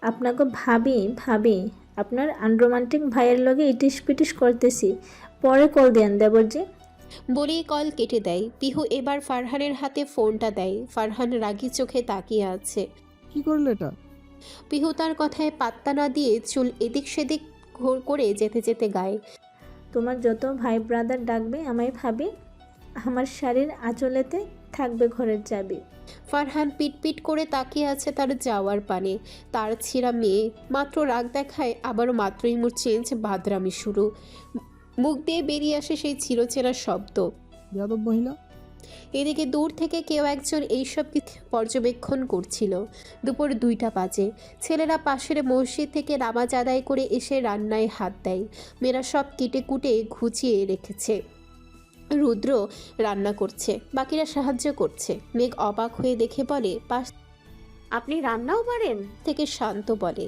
আপনাকে ভাবি ভাবি আপনার আনরোমান্টিক ভাইয়ের লগে ইটিস পিটিস করতেছি, পরে কল দেন দেবরজি। বলেই কল কেটে দেয়। পিহু এবার ফারহানের হাতে ফোনটা দেয়। ফারহান রাগী চোখে তাকিয়ে আছে। কি করলে এটা? পিহু তার কথায় পাত্তা না দিয়ে চুল এদিক সেদিক করে যেতে যেতে গায়, তোমার যত ভাই ব্রাদার ডাকবে আমায় ভাবি, আমার শাড়ির আঁচলেতে থাকবে ঘরের চাবি। ফারহান পিটপিট করে তাকিয়ে আছে তার যাওয়ার পানে। তার ছেঁড়া মেয়ে মাত্র রাগ দেখায়, আবারও মাত্রই মুড চেঞ্জ, বাদরামি শুরু। মুখ দিয়ে বেরিয়ে আসে সেই চিরচেনা শব্দ। যাদব মহিলা। এদিকে দূর থেকে কেউ একজন এইসব কিছু পর্যবেক্ষণ করছিল। দুপুর 2টা বাজে। ছেলেরা পাশের মসজিদ থেকে নামাজ আদায় করে এসে রান্নায় হাত দেয়। মেয়েরা সব কেটে কুটে ঘুচিয়ে রেখেছে। রুদ্র রান্না করছে, বাকিরা সাহায্য করছে। মেঘ অবাক হয়ে দেখে বলে, পাশ আপনি রান্নাও পারেন? থেকে শান্ত বলে,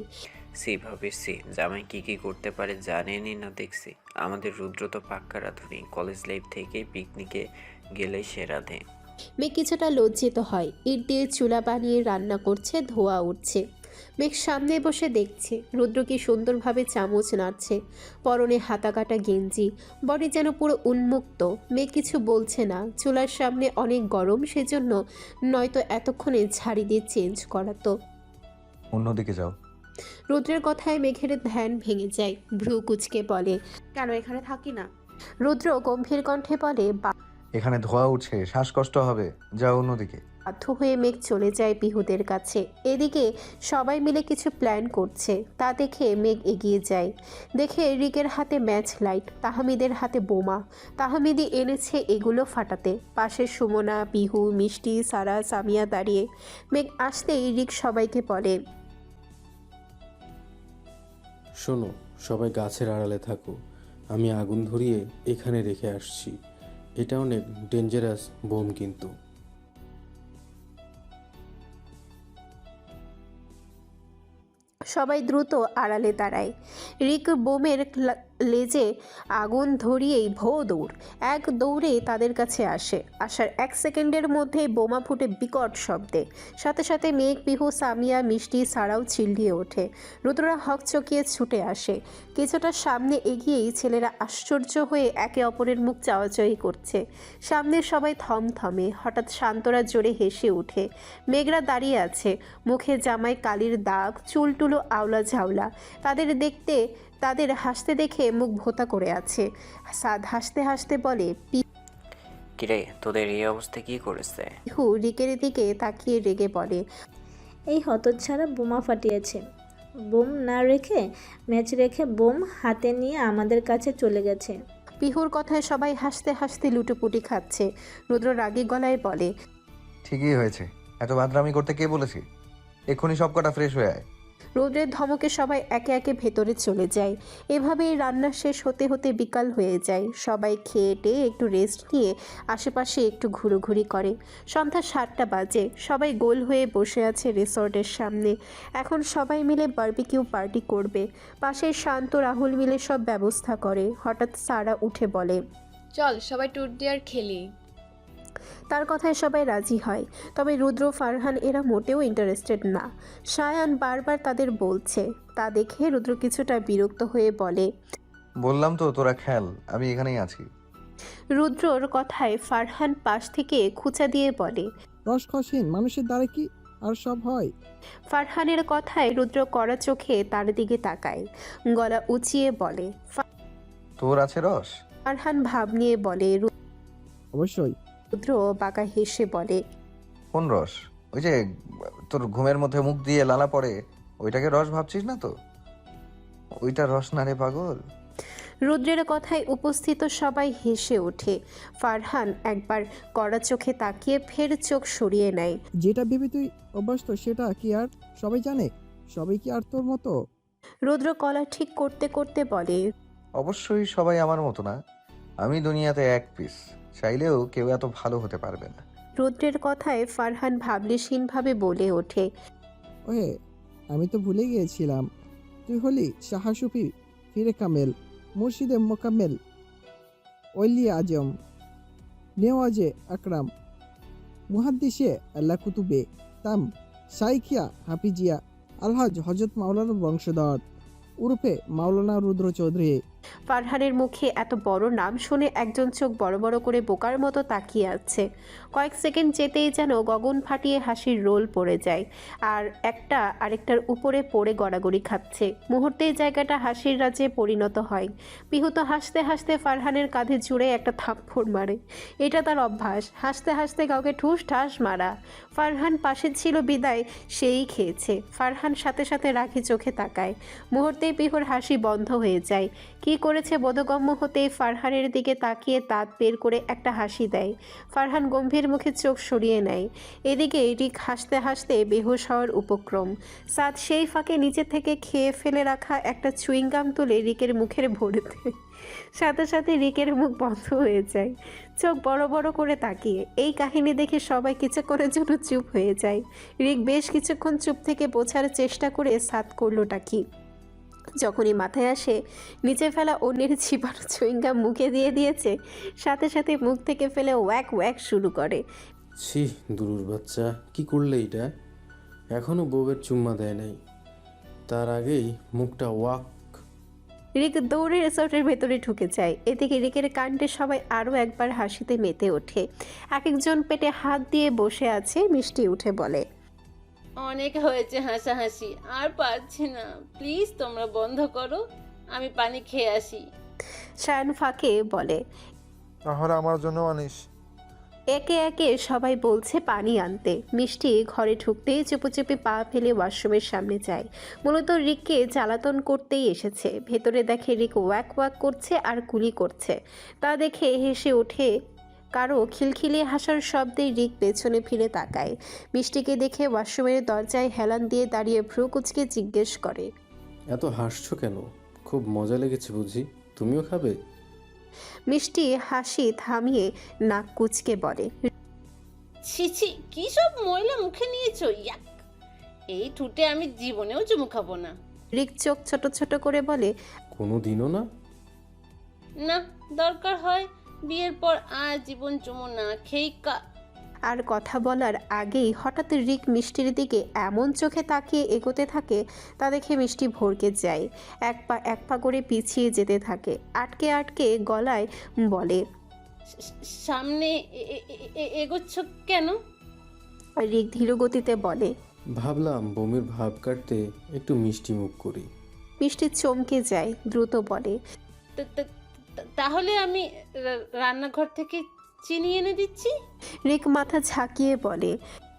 সি ভাবি সি, জামাই কি কি করতে পারে জানেনই না দেখছি। আমাদের রুদ্র তো পাক্কা রাঁধুনি, কলেজ লাইফ থেকেই পিকনিকে গেলেই সে রাঁধে। মেঘ কিছুটা লজ্জিত হয়। ইট দিয়ে চুলা বানিয়ে রান্না করছে, ধোয়া উঠছে। মেঘ সামনে বসে দেখছে রুদ্র কি সুন্দরভাবে চামচ নাড়ছে। পরনে হাতাকাটা গেঞ্জি, বডি যেন পুরো উন্মুক্ত। মেঘ কিছু বলছে না, চুলার সামনে অনেক গরম, সেজন্য নয়তো এতক্ষণে ঝাড়ি দিয়ে চেঞ্জ করাতো। অন্যদিকে যাও। রুদ্রের কথায় মেঘের ধ্যান ভেঙে যায়। ভ্রু কুচকে বলে, কেন এখানে থাকি না? রুদ্র গম্ভীর কণ্ঠে বলে, এখানে ধোয়া উঠছে, শ্বাসকষ্ট হবে, যাও অন্যদিকে। বাধ্য হয়ে মেঘ চলে যায় পিহুদের কাছে। এদিকে সবাই মিলে কিছু প্ল্যান করছে, তা দেখে মেঘ এগিয়ে যায়। দেখে রিকের হাতে ম্যাচ লাইট, তাহমিদের হাতে বোমা। তাহমিদি এনেছে এগুলো ফাটাতে। পাশে সুমনা, পিহু, মিষ্টি, সারা, সামিয়া দাঁড়িয়ে। মেঘ আসতেই রিক সবাইকে বলে, শোনো, সবাই গাছের আড়ালে থাকো। আমি আগুন ধরিয়ে এখানে রেখে আসছি। এটা অনেক ডেঞ্জারাস বোম কিন্তু। সবাই দ্রুত আড়ালে দাঁড়ায়। রিক বোমের লেজে আগুন ধরিয়েই দৌড়। এক দৌড়ে তাদের কাছে আসে। আসার 1 সেকেন্ডের মধ্যে বোমা ফুটে বিকট শব্দে। সাথে সাথে মেঘ, পিহু, সামিয়া, মিষ্টি, সারাও চিল্লিয়ে ওঠে। রুদ্ররা হকচকিয়ে ছুটে আসে। কিছুটা সামনে এগিয়েই ছেলেরা আশ্চর্য হয়ে একে অপরের মুখ চাওয়াচাওয়ি করছে। সামনের সবাই থমথমে। হঠাৎ শান্তরা জোরে হেসে ওঠে। মেঘরা দাঁড়িয়ে আছে, মুখে জামায় কালির দাগ, চুলটুলো আওলা ঝাওলা। তাদের হাসতে দেখে মুখ ভোতা করে আছে। সাদ হাসতে হাসতে বলে, কিরে, তোদের এই অবস্থা কি করেছে? পিহু রিকের দিকে তাকিয়ে রেগে বলে, এই হতচ্ছাড়া বোমা ফাটিয়েছে। বোম না রেখে ম্যাচ রেখে বোম হাতে নিয়ে আমাদের কাছে চলে গেছে। পিহুর কথায় সবাই হাসতে হাসতে লুটোপুটি খাচ্ছে। রুদ্র রাগী গলায় বলে, ঠিকই হয়েছে, এত বাদরামি করতে কে বলেছি? এক্ষুনি সব কটা ফ্রেশ হয়ে আয়। রোদ্রের ধমকে সবাই একে একে ভেতরে চলে যায়। এভাবেই রান্না শেষ হতে হতে বিকাল হয়ে যায়। সবাই খেয়ে টেয়ে একটু রেস্ট নিয়ে আশেপাশে একটু ঘুরোঘুরি করে। সন্ধ্যা 7টা বাজে। সবাই গোল হয়ে বসে আছে রিসর্টের সামনে। এখন সবাই মিলে বারবিকিউ পার্টি করবে। পাশের শান্ত, রাহুল মিলে সব ব্যবস্থা করে। হঠাৎ সারা উঠে বলে, চল সবাই ট্যুর ডিয়ার খেলি। তার কথায় সবাই রাজি হয়। তবে রুদ্র, ফারহান এরা মোটেও ইন্টারেস্টেড না। সায়ান বারবার তাদের বলছে। তা দেখে রুদ্র কিছুটা বিরক্ত হয়ে বলে, বললাম তো তোরা খেল, আমি এখানেই আছি। রুদ্রর কথায় ফারহান পাশ থেকে খুঁচা দিয়ে বলে, রসকসহীন মানুষের দ্বারা কি আর সব হয়? ফারহানের কথায় রুদ্র কড়া চোখে তার দিকে তাকায়, গলা উঁচিয়ে বলে, তোর আছে রস? ফারহান ভাব নিয়ে বলে। অবশ্যই। রুদ্র বাঁকা হেসে বলে, কোন রস? ওই যে তোর ঘুমের মধ্যে মুখ দিয়ে লালা পড়ে, ওইটাকে রস ভাবছিস না তো? ওইটা রস না রে পাগল। রুদ্রের কথায় উপস্থিত সবাই হেসে ওঠে। ফারহান একবার কড়া চোখে তাকিয়ে ফের চোখ সরিয়ে নেয়। যেটা ভেবে তুই অভ্যস্ত সেটা কি আর সবাই জানে? সবাই কি আর তোর মতো? রুদ্র কলা ঠিক করতে করতে বলে, অবশ্যই সবাই আমার মতো না, আমি দুনিয়াতে এক পিস, চাইলেও কেউ এত ভালো হতে পারবে না। রুদ্রের কথায় ফারহান ভাবলেশীনভাবে বলে ওঠে, ওহে, আমি তো ভুলে গিয়েছিলাম, তুই হলি শাহসুফি ফিরে কামেল, মুর্শিদে মোকাম্মেল, ওলিয়া আজম, নেওয়াজে আকরাম, মুহাদ্দিসে আল্লাহ কুতুবে তাম, সাইখিয়া হাফিজিয়া আলহাজ হজরত মাওলানার বংশধর উরুফে মাওলানা রুদ্র চৌধুরী। ফারহানের মুখে এত বড় নাম শুনে একজন চোখ বড় বড় করে বোকার মতো তাকিয়ে আছে। কয়েক সেকেন্ড যেতেই যেন গগন ফাটিয়ে হাসির রোল পড়ে যায়, আর একটা আরেকটার উপরে পড়ে গড়াগড়ি খাচ্ছে। মুহূর্তেই জায়গাটা হাসির রাজ্যে পরিণত হয়। পিহু তো হাসতে হাসতে ফারহানের কাঁধে জুড়ে একটা থাপ্পড় মারে। এটা তার অভ্যাস, হাসতে হাসতে কাউকে ঠুস ঠাস মারা। ফারহান পাশে ছিল বিদায় সেই খেয়েছে। ফারহান সাথে সাথে রাখি চোখে তাকায়। মুহূর্তেই পিহুর হাসি বন্ধ হয়ে যায়। কি করেছে বোধগম্য হতেই ফারহানের দিকে তাকিয়ে দাঁত বের করে একটা হাসি দেয়। ফারহান গম্ভীর মুখে চোখ সরিয়ে নেয়। এদিকে রিক হাসতে হাসতে বেহুশ হওয়ার উপক্রম। সাদ সেই ফাঁকে নিচে থেকে খেয়ে ফেলে রাখা একটা চুইংগাম তুলে রিকের মুখের ভরে দেয়। সাথে সাথে রিকের মুখ বন্ধ হয়ে যায়, চোখ বড় বড় করে তাকিয়ে। এই কাহিনী দেখে সবাই কিছুক্ষণের জন্য চুপ হয়ে যায়। রিক বেশ কিছুক্ষণ চুপ থেকে বোঝার চেষ্টা করে সাদ করলোটা কি। যখনই মাথায় আসে নিচে ফেলা অন্যের চিবানো চুইংগাম মুখে দিয়ে দিয়েছে, সাথে সাথে মুখ থেকে ফেলে ওয়াক ওয়াক শুরু করে। ছি, দুরুর বাচ্চা, কি করলে এটা? এখনও বউয়ের চুম্মা দেয় নাই, তার আগেই মুখটা ওয়াক। রিক দৌড়ে রিসর্টের ভেতরে ঢুকে যায়। এদিকে রিকের কাণ্ডে সবাই আরও একবার হাসিতে মেতে ওঠে। এক একজন পেটে হাত দিয়ে বসে আছে। মিষ্টি উঠে বলে, অনেক হয়েছে হাসাহাসি, আর পারছি না, প্লিজ তোমরা বন্ধ করো, আমি পানি খেয়ে আসি। সায়ন ফাঁকে বলে, তাহলে আমার জন্য আনিস। একে একে সবাই বলছে পানি আনতে। মিষ্টি ঘরে ঢুকতেই চুপি পা ফেলে ওয়াশরুমের সামনে যায়। মূলত রিককে জ্বালাতন করতেই এসেছে। ভেতরে দেখে রিক ওয়াক ওয়াক করছে আর কুলি করছে। তা দেখে হেসে ওঠে। কারো খিলখিলিয়ে হাসার শব্দে রিক পেছনে ফিরে তাকায়। মিষ্টিকে দেখে ওয়াশরুমের দরজায় হেলান দিয়ে দাঁড়িয়ে ভ্রু কুচকে জিজ্ঞেস করে, এত হাসছো কেন? খুব মজা লেগেছে বুঝি? তুমিও খাবে? মিষ্টি হাসি থামিয়ে নাক কুচকে বলে, ছি ছি, কি সব ময়লা মুখে নিয়েছো, ইয়াক! এই ঠুটে আমি জীবনেও চুমু খাবো না। রিক চোখ ছোট ছোট করে বলে, কোনো দিনও না? না, দরকার হয় বিয়ের পর আর জীবন চুমু না খেই আর কথা বলার আগেই হঠাৎ রিক মিষ্টির দিকে এমন চোখে তাকিয়ে এগোতে থাকে, তা দেখে মিষ্টি ভড়কে যায়। এক পা করে পিছিয়ে যেতে থাকে। আটকে আটকে গলায় বলে, সামনে এগোচ্ছ কেন? রিক ধীর গতিতে বলে, ভাবলাম বমির ভাব কাটতে একটু মিষ্টি মুখ করি। মিষ্টি চমকে যায়, দ্রুত বলে, তাহলে আমি রান্নাঘর থেকে চিনি এনে দিচ্ছি। রিক মাথা ঝাঁকিয়ে বলে,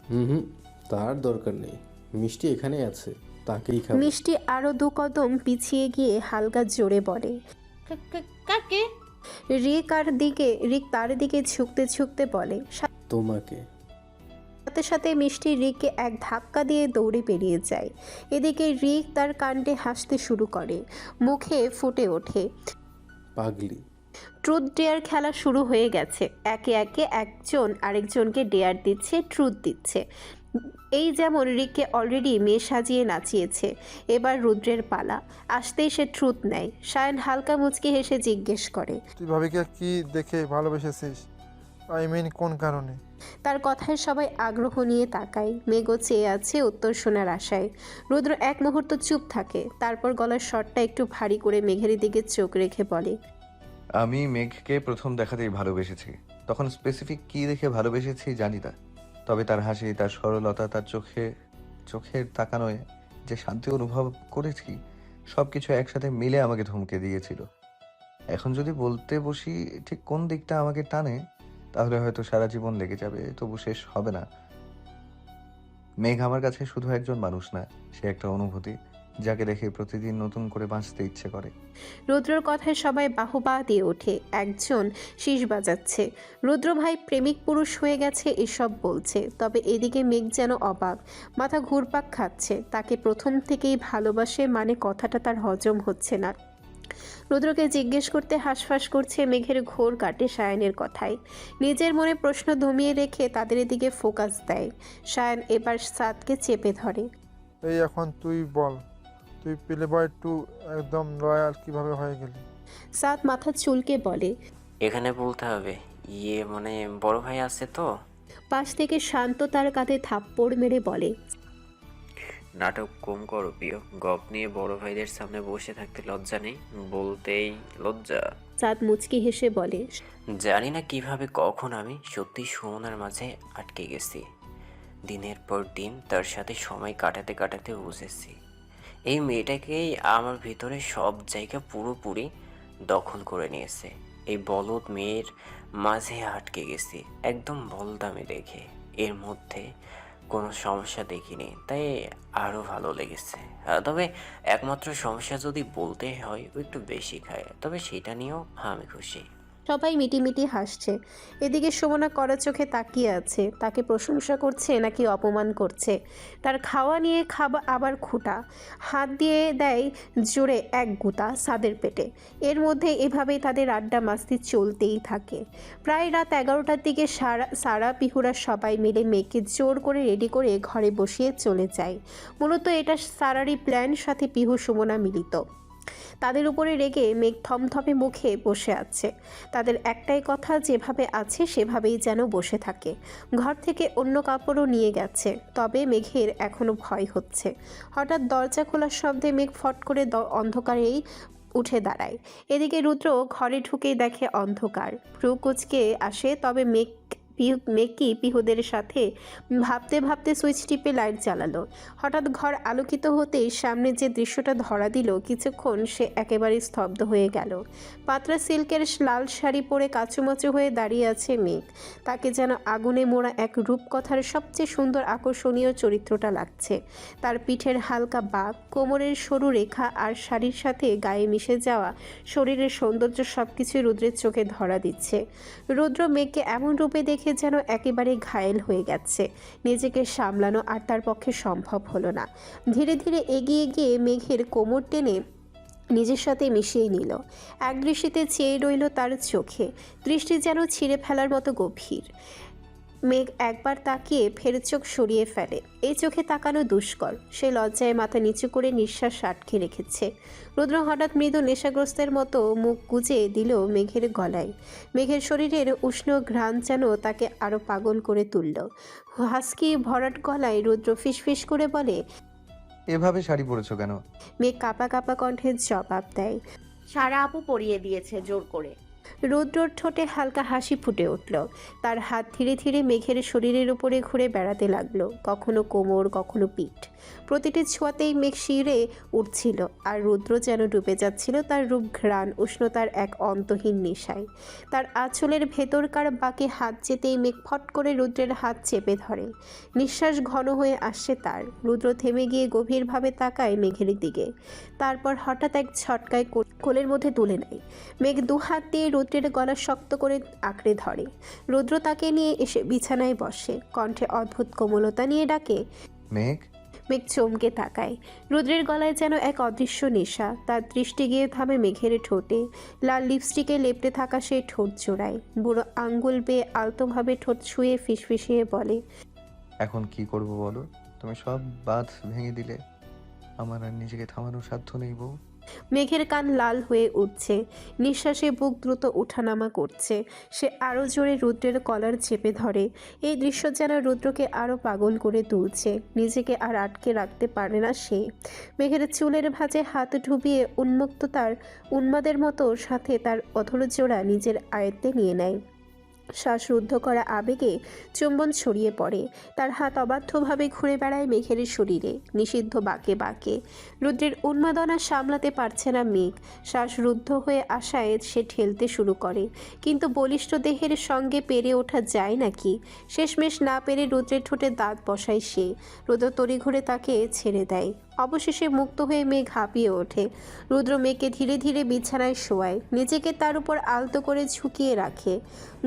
হুম, তার দরকার নেই, মিষ্টি এখানে আছে, তাকেই খাবো। মিষ্টি আরো 2 কদম পিছিয়ে গিয়ে হালকা জোরে বলে, কাকে? রিক তার দিকে ঝুঁকতে বলে, তোমাকে। সাথে সাথে মিষ্টি রিককে এক ধাক্কা দিয়ে দৌড়ে বেরিয়ে যায়। এদিকে রিক তার কাণ্ডে হাসতে শুরু করে, মুখে ফুটে ওঠে, পাগলি। ট্রুথ ডেয়ার খেলা শুরু হয়ে গেছে। একে একে একজন আরেকজনকে ডেয়ার দিচ্ছে, ট্রুথ দিচ্ছে। এই যেমন রিককে অলরেডি মেয়ে সাজিয়ে নাচিয়েছে, এবার রুদ্রের পালা। আসতেই সে ট্রুথ নেয়। সায়ন হালকা মুচকি হেসে জিজ্ঞেস করে, তুই ভাবিকে কি দেখে ভালোবেসেছিস? আই মিন কোন কারণে? তার কথায় সবাই আগ্রহ নিয়ে তাকায়। মেঘও চেয়ে আছে উত্তর শোনার আশায়। রুদ্র এক মুহূর্ত চুপ থাকে, তারপর গলার স্বরটা একটু ভারী করে মেঘের দিকে চোখ রেখে বলে, আমি মেঘকে প্রথম দেখাতেই ভালোবেসেছি। তখন স্পেসিফিক কি দেখে ভালোবেসেছি জানি না, তবে তার হাসি, তার সরলতা, তার চোখের তাকানোয় যে শান্তি অনুভব করেছি, সবকিছু একসাথে মিলে আমাকে ধমকে দিয়েছিল। এখন যদি বলতে বসি ঠিক কোন দিকটা আমাকে টানে, তাহলে হয়তো সারা জীবন লেগে যাবে, তবু শেষ হবে না। মেঘ আমার কাছে শুধু একজন মানুষ না, সে একটা অনুভূতি, যাকে দেখে প্রতিদিন নতুন করে বাঁচতে ইচ্ছে করে। রুদ্রর কথায় সবাই বাহুবা দিয়ে ওঠে। একজন শীষ বাজাচ্ছে, রুদ্র ভাই প্রেমিক পুরুষ হয়ে গেছে এসব বলছে। তবে এদিকে মেঘ যেন অবাক, মাথা ঘুরপাক খাচ্ছে। তাকে প্রথম থেকেই ভালোবাসে মানে কথাটা তার হজম হচ্ছে না। রুদ্রকে জিজ্ঞেস করতে হাঁসফাঁস করছে। মেঘের ঘোর কাটে সায়নের কথায়। নিজের মনে প্রশ্ন দমিয়ে রেখে তাদের দিকে ফোকাস দেয়। সায়ন এবার সাদকে চেপে ধরে, এই এখন তুই বল, তুই প্লে বয় টু একদম রয়্যাল কিভাবে হয়ে গেলি? সাদ মাথা চুলকে বলে, এখানে বলতে হবে, মানে বড় ভাই আছে তো। পাশ থেকে শান্ত তার কাঁধে থাপ্পড় মেরে বলে, নাটক কম করো প্রিয়। গপ নিয়ে বড় ভাইদের সামনে বসে থাকতে লজ্জা নেই? বলতেই লজ্জা। চাঁদ মুচকি হেসে বলে, জানি না কিভাবে কখন আমি সত্যি সুমনার মাঝে আটকে গেছি। দিনের পর দিন তার সাথে সময় কাটাতে কাটাতে বুঝেছি এই মেয়েটাকেই আমার ভিতরে সব জায়গা পুরোপুরি দখল করে নিয়েছে। এই বলদ মেয়ের মাঝে আটকে গেছি একদম বলদামে দেখে। এর মধ্যে কোনো সমস্যা দেখিনি, তাই আরও ভালো লেগেছে। তবে একমাত্র সমস্যা যদি বলতে হয়, ও একটু বেশি খায়, তবে সেটা নিয়েও আমি খুশি। সবাই মিটিমিটি হাসছে। এদিকে সুমনা কড়া চোখে তাকিয়ে আছে। তাকে প্রশংসা করছে নাকি অপমান করছে? তার খাওয়া নিয়ে আবার খুঁটা হাত দিয়ে দেয় জোরে এক গুতা সাদের পেটে। এর মধ্যে এভাবেই তাদের আড্ডা মাস্তি চলতেই থাকে। প্রায় রাত 11টার দিকে সারা পিহুরা সবাই মিলে মেয়েকে জোর করে রেডি করে ঘরে বসিয়ে চলে যায়। মূলত এটা সারারই প্ল্যান, সাথে পিহু সুমনা মিলিত। তাদের উপরে রেগে মেঘ থমথমে মুখে বসে আছে। তাদের একটাই কথা, যেভাবে আছে সেভাবেই যেন বসে থাকে। ঘর থেকে অন্য কাপড়ও নিয়ে গেছে, তবে মেঘের এখনো ভয় হচ্ছে। হঠাৎ দরজা খোলার শব্দে মেঘ ফট করে অন্ধকারেই উঠে দাঁড়ায়। এদিকে রুদ্র ঘরে ঢুকেই দেখে অন্ধকার। ভ্রু কুচকে আসে, তবে মেঘ কি পিহুদের সাথে ভাবতে ভাবতে সুইচ টিপে লাইট জ্বালালো। হঠাৎ ঘর আলোকিত হতেই সামনে যে দৃশ্যটা ধরা দিল, কিছুক্ষণ সে একেবারে স্তব্ধ হয়ে গেল। পাতলা সিল্কের লাল শাড়ি পরে কাচুমাচু হয়ে দাঁড়িয়ে আছে মেঘ। তাকে যেন আগুনে মোড়া এক রূপকথার সবচেয়ে সুন্দর আকর্ষণীয় চরিত্রটা লাগছে। তার পিঠের হালকা বাঁক, কোমরের সরু রেখা আর শাড়ির সাথে গায়ে মিশে যাওয়া শরীরের সৌন্দর্য সবকিছুই রুদ্রের চোখে ধরা দিচ্ছে। রুদ্র মেঘকে এমন রূপে দেখে যেন একেবারে ঘায়েল হয়ে গেছে। নিজেকে সামলানো আর তার পক্ষে সম্ভব হলো না। ধীরে ধীরে এগিয়ে গিয়ে মেঘের কোমর টেনে নিজের সাথে মিশিয়ে নিল। এক দৃষ্টিতে চেয়ে রইল তার চোখে। দৃষ্টি যেন ছিঁড়ে ফেলার মতো গভীর। মেঘ একবার তাকিয়ে ফের চোখ সরিয়ে ফেলে। এই চোখে তাকানো দুষ্কর। সে লজ্জায় মাথা নিচু করে নিঃশ্বাস আটকে রেখেছে। রুদ্র হঠাৎ মৃদু নেশাগ্রস্তের মতো মুখ গুজে দিল মেঘের গলায়। মেঘের শরীরের উষ্ণ ঘ্রাণ যেন তাকে আরো পাগল করে তুলল। হাসকি ভরাট গলায় রুদ্র ফিসফিস করে বলে, এভাবে শাড়ি পরেছো কেন? মেঘ কাঁপা কাঁপা কণ্ঠে জবাব দেয়, সারা আপু পরিয়ে দিয়েছে জোর করে। রুদ্রর ঠোঁটে হালকা হাসি ফুটে উঠল। তার হাত ধীরে ধীরে মেঘের শরীরের উপরে ঘুরে বেড়াতে লাগলো, কখনো কোমর, কখনো পিঠ। প্রতিটি ছোঁয়াতেই মেঘ শিরে উঠছিল, আর রুদ্র যেন ডুবে যাচ্ছিল তার রূপ ঘ্রাণ উষ্ণতার এক অন্তহীন নেশায়। তার আঁচলের ভেতরকার বাঁকে হাত যেতেই মেঘ ফট করে রুদ্রের হাত চেপে ধরে। নিঃশ্বাস ঘন হয়ে আসছে তার। রুদ্র থেমে গিয়ে গভীরভাবে তাকায় মেঘের দিকে। তারপর হঠাৎ এক ঝটকায় কোলের মধ্যে তুলে নেয়। মেঘ দু হাত দিয়ে রুদ্রের গলা শক্ত করে আঁকড়ে ধরে। রুদ্র তাকে নিয়ে এসে বিছানায় বসে, কণ্ঠে অদ্ভুত কোমলতা নিয়ে ডাকে, মেঘ। মেঘ চমকে তাকায়। রুদ্রের গলায় যেন এক অদৃশ্য নেশা। তার দৃষ্টি গিয়ে থামে মেঘের ঠোঁটে। লাল লিপস্টিকে লেপটে থাকা সেই ঠোঁট জোড়ায়। বুড়ো আঙ্গুল বেয়ে আলতোভাবে ঠোঁট ছুঁয়ে ফিসফিসিয়ে বলে, এখন কি করব বলো? তুমি সব বাঁধ ভেঙে দিলে। আমার আর নিজেকে থামানোর সাধ্য নেই বউ। মেঘের কান লাল হয়ে উঠছে, নিঃশ্বাসে বুক দ্রুত ওঠানামা করছে। সে আরও জোরে রুদ্রের কলার চেপে ধরে। এই দৃশ্য যেন রুদ্রকে আরও পাগল করে তুলছে। নিজেকে আর আটকে রাখতে পারে না সে। মেঘের চুলের ভাঁজে হাত ডুবিয়ে উন্মুক্ততার উন্মাদের মতো সাথে তার অধর জোড়া নিজের আয়ত্তে নিয়ে নেয়। শ্বাসরুদ্ধ করা আবেগে চুম্বন ছড়িয়ে পড়ে। তার হাত অবাধ্যভাবে ঘুরে বেড়ায় মেঘের শরীরে, নিষিদ্ধ বাঁকে বাঁকে। রুদ্রের উন্মাদনা সামলাতে পারছে না মেঘ। শ্বাসরুদ্ধ হয়ে আসায় সে ঠেলতে শুরু করে, কিন্তু বলিষ্ঠ দেহের সঙ্গে পেরে ওঠা যায় নাকি? শেষমেশ না পেরে রুদ্রের ঠোঁটে দাঁত বসায় সে। রুদ্র তড়িঘড়ি তাকে ছেড়ে দেয়। অবশেষে মুক্ত হয়ে মেঘ হাঁপিয়ে ওঠে। রুদ্র মেঘকে ধীরে ধীরে বিছানায় শোয়ায়, নিজেকে তার উপর আলতো করে ঝুঁকিয়ে রাখে,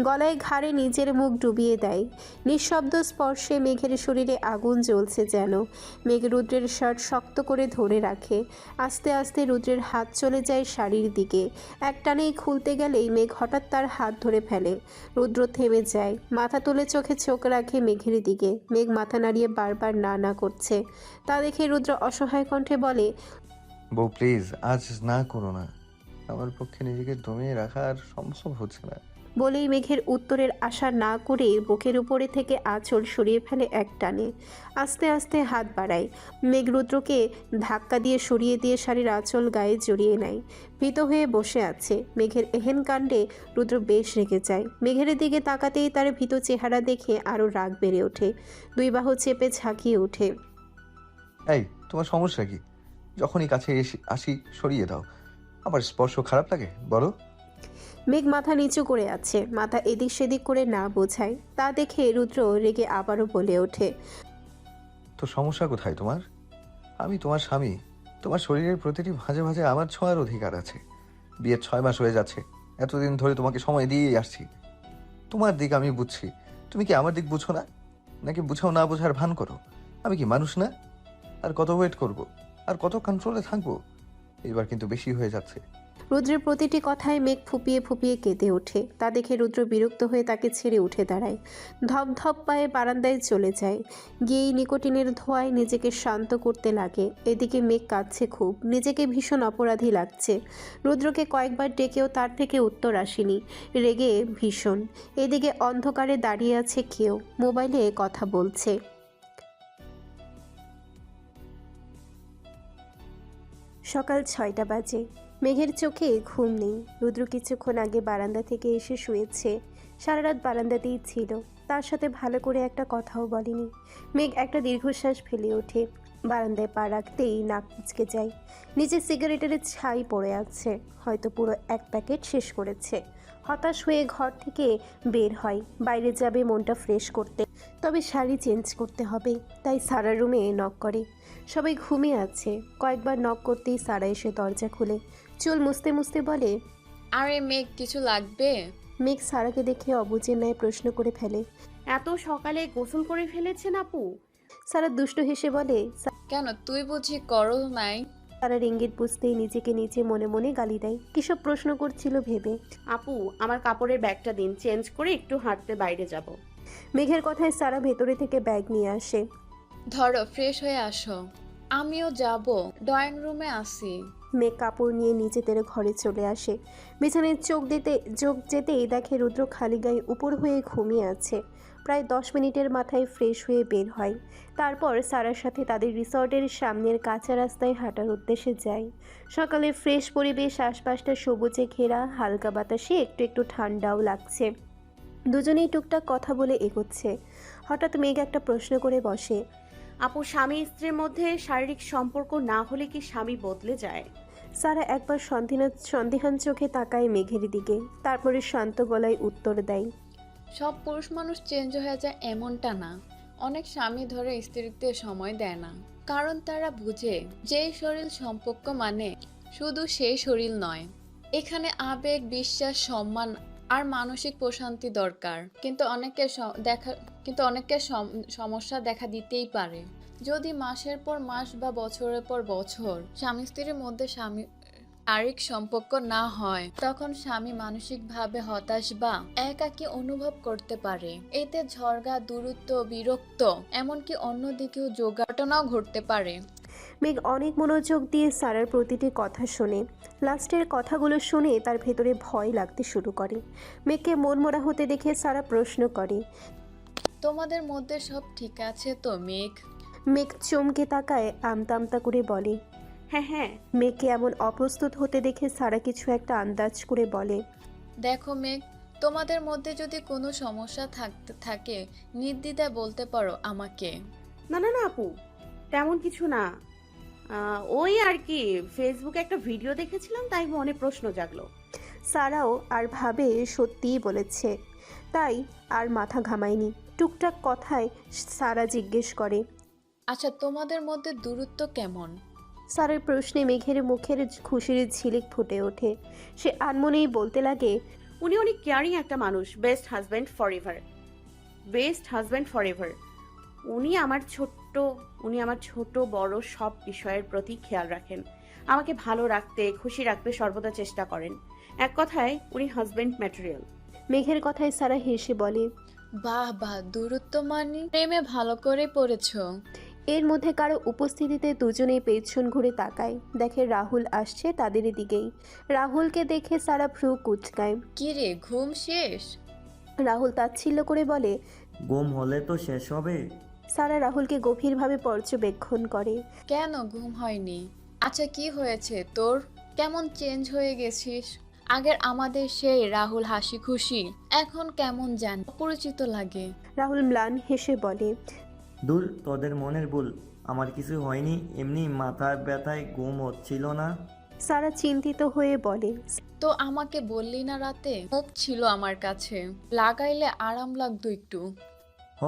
গলায় ঘাড়ে নিজের মুখ ডুবিয়ে দেয়। নিঃশব্দ স্পর্শে মেঘের শরীরে আগুন জ্বলছে যেন। মেঘ রুদ্রের শার্ট শক্ত করে ধরে রাখে। আস্তে আস্তে রুদ্রের হাত চলে যায় শাড়ির দিকে। একটানেই খুলতে গেলেই মেঘ হঠাৎ তার হাত ধরে ফেলে। রুদ্র থেমে যায়, মাথা তুলে চোখে চোখ রাখে মেঘের দিকে। মেঘ মাথা নাড়িয়ে বারবার না না করছে। তা দেখে রুদ্র অসহায় কণ্ঠে বলে, বউ প্লিজ আজ না করো না। আমার পক্ষে নিজেকে দমিয়ে রাখা আর সম্ভব হচ্ছে না। বলেই মেঘের উত্তরের আশা না করে বুকের উপরে থেকে আঁচল সরিয়ে ফেলে এক টানে। আস্তে আস্তে হাত বাড়ায়। মেঘ রুদ্রকে ধাক্কা দিয়ে সরিয়ে দিয়ে শাড়ির আঁচল গায়ে জড়িয়ে নেয়। ভীত হয়ে বসে আছে। মেঘের এহেন কাণ্ডে রুদ্র বেশ রেগে যায়। মেঘের দিকে তাকাতেই তার ভীত চেহারা দেখে আরও রাগ বেড়ে ওঠে। দুই বাহু চেপে ঝাঁকিয়ে ওঠে। এই, তোমার সমস্যা কি? যখনই কাছে আসি সরিয়ে দাও। আমার স্পর্শ খারাপ লাগে বলো? মেঘ মাথা নিচু করে আছে, মাথা এদিক সেদিক করে না বোঝায়। তা দেখে রুদ্র রেগে আবারও বলে ওঠে। তো সমস্যা কোথায় তোমার? আমি তোমার স্বামী। তোমার শরীরের প্রতিটি ভাঁজে ভাঁজে আমার ছোঁয়ার অধিকার আছে। বিয়ের 6 মাস হয়ে যাচ্ছে। এতদিন ধরে তোমাকে সময় দিয়েই আসছি। তোমার দিক আমি বুঝছি, তুমি কি আমার দিক বুঝো না? নাকি বুঝাও না বোঝার ভান করো? আমি কি মানুষ না? আর কত ওয়েট করব? আর কত কন্ট্রোলে থাকবো? এবার কিন্তু বেশি হয়ে যাচ্ছে। রুদ্রের প্রতিটি কথায় মেঘ ফুপিয়ে ফুপিয়ে কেঁদে ওঠে। তা দেখে রুদ্র বিরক্ত হয়ে তাকে ছেড়ে উঠে দাঁড়ায়। ধপ ধপ পায়ে বারান্দায় চলে যায়। গিয়েই নিকোটিনের ধোঁয়ায় নিজেকে শান্ত করতে লাগে। এদিকে মেঘ কাঁদছে খুব, নিজেকে ভীষণ অপরাধী লাগছে। রুদ্রকে কয়েকবার ডেকেও তার থেকে উত্তর আসেনি। রেগে ভীষণ। এদিকে অন্ধকারে দাঁড়িয়ে আছে কেউ, মোবাইলে কথা বলছে। সকাল 6টা বাজে। মেঘের চোখে ঘুম নেই। রুদ্র কিছুক্ষণ আগে বারান্দা থেকে এসে শুয়েছে। সারা রাত বারান্দাতেই ছিল। তার সাথে ভালো করে একটা কথাও বলেনি। মেঘ একটা দীর্ঘশ্বাস ফেলে ওঠে। বারান্দায় পা রাখতেই নাক কুঁচকে যায়। নিচে সিগারেটের ছাই পড়ে আছে। হয়তো পুরো এক প্যাকেট শেষ করেছে। হতাশ হয়ে ঘর থেকে বের হয়। বাইরে যাবে মনটা ফ্রেশ করতে। তবে শাড়ি চেঞ্জ করতে হবে। তাই সারা রুমে নক করে। সবাই ঘুমিয়ে আছে। কয়েকবার নক করতেই সারা এসে দরজা খুলে চুল মুছতে মুছতে বলে, আরে মেঘ, কিছু লাগবে? মেঘ সারাকে দেখে অবুঝের ন্যায় প্রশ্ন করে ফেলে। এত সকালে গোসল করে ফেলেছেন আপু? সারা দুষ্ট হেসে বলে, কেন, তুই বুঝি করো নাই? সারার ইঙ্গিত বুঝতেই নিজেকে নিজে মনে মনে গালি দেয়। কিসব প্রশ্ন করছিল ভেবে। আপু, আমার কাপড়ের ব্যাগটা দিন, চেঞ্জ করে একটু হাঁটতে বাইরে যাব। মেঘের কথায় সারা ভেতরে থেকে ব্যাগ নিয়ে আসে। ধরো, ফ্রেশ হয়ে আসো। আমিও যাব, ড্রয়িং রুমে আসি। মেঘ কাপড় নিয়ে নিজেদের ঘরে চলে আসে। বিছানায় চোখ যেতেই দেখে রুদ্র খালি গায়ে উপর হয়ে ঘুমিয়ে আছে। প্রায় 10 মিনিটের মাথায় ফ্রেশ হয়ে বের হয়। তারপর সারার সাথে তাদের রিসর্টের সামনের কাঁচা রাস্তায় হাঁটার উদ্দেশ্যে যায়। সকালে ফ্রেশ পরিবেশ, আশপাশটা সবুজে ঘেরা, হালকা বাতাসে একটু একটু ঠান্ডাও লাগছে। দুজনেই টুকটাক কথা বলে এগোচ্ছে। হঠাৎ মেঘ একটা প্রশ্ন করে বসে। আপু, স্বামী স্ত্রীর মধ্যে শারীরিক সম্পর্ক না হলে কি স্বামী বদলে যায়? সারা একবার সন্দিহান চোখে তাকায় মেঘের দিকে। তারপরে শান্ত গলায় উত্তর দেয়, সব পুরুষ মানুষ চেঞ্জ হয়ে যায় এমনটা না। অনেক স্বামী ধরে স্ত্রীতে সময় দেয় না, কারণ তারা বুঝে যেই শরীর সম্পর্ক মানে শুধু সেই শরীর নয়, এখানে আবেগ, বিশ্বাস, সম্মান আর মানসিক প্রশান্তি দরকার। কিন্তু অনেকের সমস্যা দেখা দিতেই পারে যদি মাসের পর মাস বা বছরের পর বছর স্বামী স্ত্রীর মধ্যে শারীরিক সম্পর্ক না হয়। তখন স্বামী মানসিকভাবে হতাশ বা একাকী অনুভব করতে পারে। এতে ঝগড়া, দূরত্ব, বিরক্ত, এমনকি অন্যদিকেও ঘটনাও ঘটতে পারে। মেঘ অনেক মনোযোগ দিয়ে সারার প্রতিটি কথা শোনে। লাস্টের কথাগুলো শুনে তার ভেতরে ভয় লাগতে শুরু করে। মেঘকে মনমরা হতে দেখে সারা প্রশ্ন করে, তোমাদের মধ্যে সব ঠিক আছে তো মেঘ? মেঘ চমকে তাকায়, আমতা আমতা করে বলে, হ্যাঁ হ্যাঁ। মেঘকে এমন অপ্রস্তুত হতে দেখে সারা কিছু একটা আন্দাজ করে বলে, দেখো মেঘ, তোমাদের মধ্যে যদি কোনো সমস্যা থাকে নির্দ্বিধায় বলতে পারো আমাকে। না না না আপু, তেমন কিছু না। ওই আর কি, ফেসবুকে একটা ভিডিও দেখেছিলাম, তাই মনে প্রশ্ন জাগলো। সারাও আর ভাবে সত্যিই বলেছে, তাই আর মাথা ঘামায়নি। টুকটাক কথায় সারা জিজ্ঞেস করে, আচ্ছা, তোমাদের মধ্যে দূরত্ব কেমন? সারার প্রশ্নে মেঘের মুখের খুশির ঝিলিক ফুটে ওঠে। সে আনমনেই বলতে লাগে, উনি অনেক কেয়ারিং একটা মানুষ। Best husband for ever. উনি আমার ছোট বড় সব বিষয়ের প্রতি খেয়াল রাখেন। আমাকে ভালো রাখতে, খুশি রাখতে সর্বদা চেষ্টা করেন। এক কথায় উনি হাজব্যান্ড ম্যাটেরিয়াল। মেঘের কথায় সারা হেসে বলে, বাহ বাহ, দূরত্ব মানে প্রেমে ভালো করে পড়েছো। এর মধ্যে কারো উপস্থিতিতে দুজনেই পেছন ঘুরে তাকায়, দেখে রাহুল আসছে তাদের দিকেই। রাহুলকে দেখে সারা ভ্রু কুচকায়। কি রে, ঘুম শেষ? রাহুল তাচ্ছিল্য করে বলে। ঘুম হলে তো শেষ হবে। সারা রাহুলকে গভীরভাবে পর্যবেক্ষণ করে। কেন ঘুম হয়নি? আচ্ছা, কি হয়েছে তোর? কেমন চেঞ্জ হয়ে গেছিস? আগের আমাদের সেই রাহুল হাসি খুশি, এখন কেমন জান অপরিচিত লাগে। রাহুল ম্লান হেসে বলে। দূর, তোদের মনের ভুল, আমার কিছু হয়নি, এমনি মাথার ব্যথায় ঘুম হচ্ছিল না। সারা চিন্তিত হয়ে বলে। তো আমাকে বললি না রাতে? মুভ ছিল আমার কাছে, লাগাইলে আরাম লাগতো একটু। হ,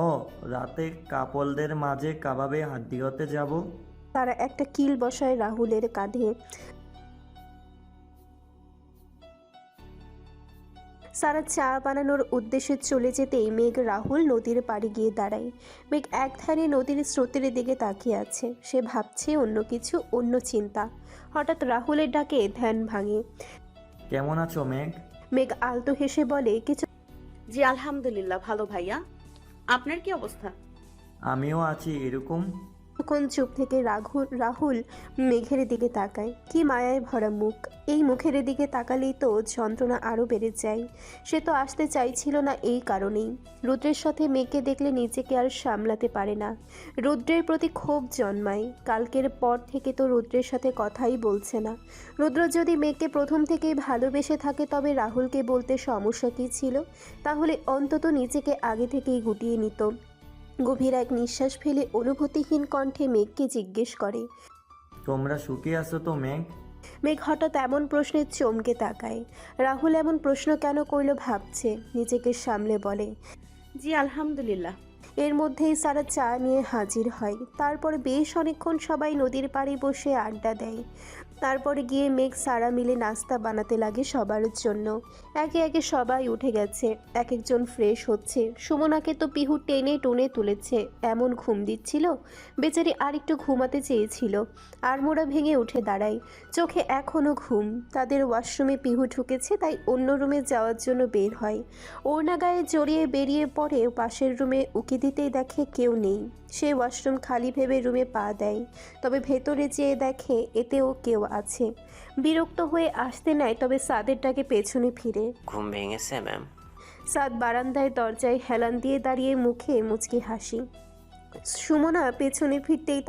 রাতে কাপলদের মাঝে কাবাবে হাড্ডি হতে যাব। তারা একটা কিল বসায় রাহুলের কাঁধে। সারা চা বানানোর উদ্দেশ্যে চলে যেতেই মেঘ রাহুল নদীর পাড়ে গিয়ে দাঁড়ায়। মেঘ একধারে নদীর স্রোতের দিকে তাকিয়ে আছে, সে ভাবছে অন্য কিছু, অন্য চিন্তা। হঠাৎ রাহুলের ডাকে ধ্যান ভাঙে। কেমন আছো মেঘ? মেঘ আলতো হেসে বলে, কিছু। জি আলহামদুলিল্লাহ, ভালো ভাইয়া। আপনার কি অবস্থা? আমিও আছি এরকম। তখন চুপ থেকে রাহুল মেঘের দিকে তাকায়। কি মায়ায় ভরা মুখ, এই মুখের দিকে তাকালেই তো যন্ত্রণা আরও বেড়ে যায়। সে তো আসতে চাইছিল না এই কারণেই। রুদ্রের সাথে মেঘকে দেখলে নিজেকে আর সামলাতে পারে না। রুদ্রের প্রতি ক্ষোভ জন্মায়। কালকের পর থেকে তো রুদ্রের সাথে কথাই বলছে না। রুদ্র যদি মেঘকে প্রথম থেকেই ভালোবেসে থাকে তবে রাহুলকে বলতে সমস্যা কী ছিল? তাহলে অন্তত নিজেকে আগে থেকেই গুটিয়ে নিত। গভীর এক নিঃশ্বাস ফেলে অনুভূতিহীন কণ্ঠে মেঘকে জিজ্ঞেস করে। তোমরা সুখী আছো তো মেঘ? মেঘ হঠাৎ এমন প্রশ্নে চমকে তাকায়। রাহুল এমন প্রশ্ন কেন করল ভাবছে, নিজেকে সামলে বলে। জি আলহামদুলিল্লাহ। এর মধ্যেই সারা চা নিয়ে হাজির হয়। তারপর বেশ অনেকক্ষণ সবাই নদীর পাড়ে বসে আড্ডা দেয়। তারপরে গিয়ে মেঘ সারা মিলে নাস্তা বানাতে লাগে সবার জন্য। একে একে সবাই উঠে গেছে, এক একজন ফ্রেশ হচ্ছে। সুমনাকে তো পিহু টেনে টুনে তুলেছে, এমন ঘুম দিচ্ছিল। বেচারি আর একটু ঘুমাতে চেয়েছিল, আর মোড়া ভেঙে উঠে দাঁড়ায়। চোখে এখনও ঘুম। তাদের ওয়াশরুমে পিহু ঢুকেছে, তাই অন্য রুমে যাওয়ার জন্য বের হয়। ওড়না গায়ে জড়িয়ে বেরিয়ে পড়ে পাশের রুমে উকি দিতেই দেখে কেউ নেই। সে ওয়াশরুম খালি ভেবে রুমে পা দেয়, তবে ভেতরে যেয়ে দেখে এতেও কেউ আছে। বিরক্ত হয়ে আসতে নেয়, তবে সাদের ডাকে পেছনে ফিরে। ঘুম ভেঙেছে ম্যাম? সাদ বারান্দায় দরজায় হেলান দিয়ে দাঁড়িয়ে, মুখে মুচকি হাসি। সুমনা পেছনে ফিরতেই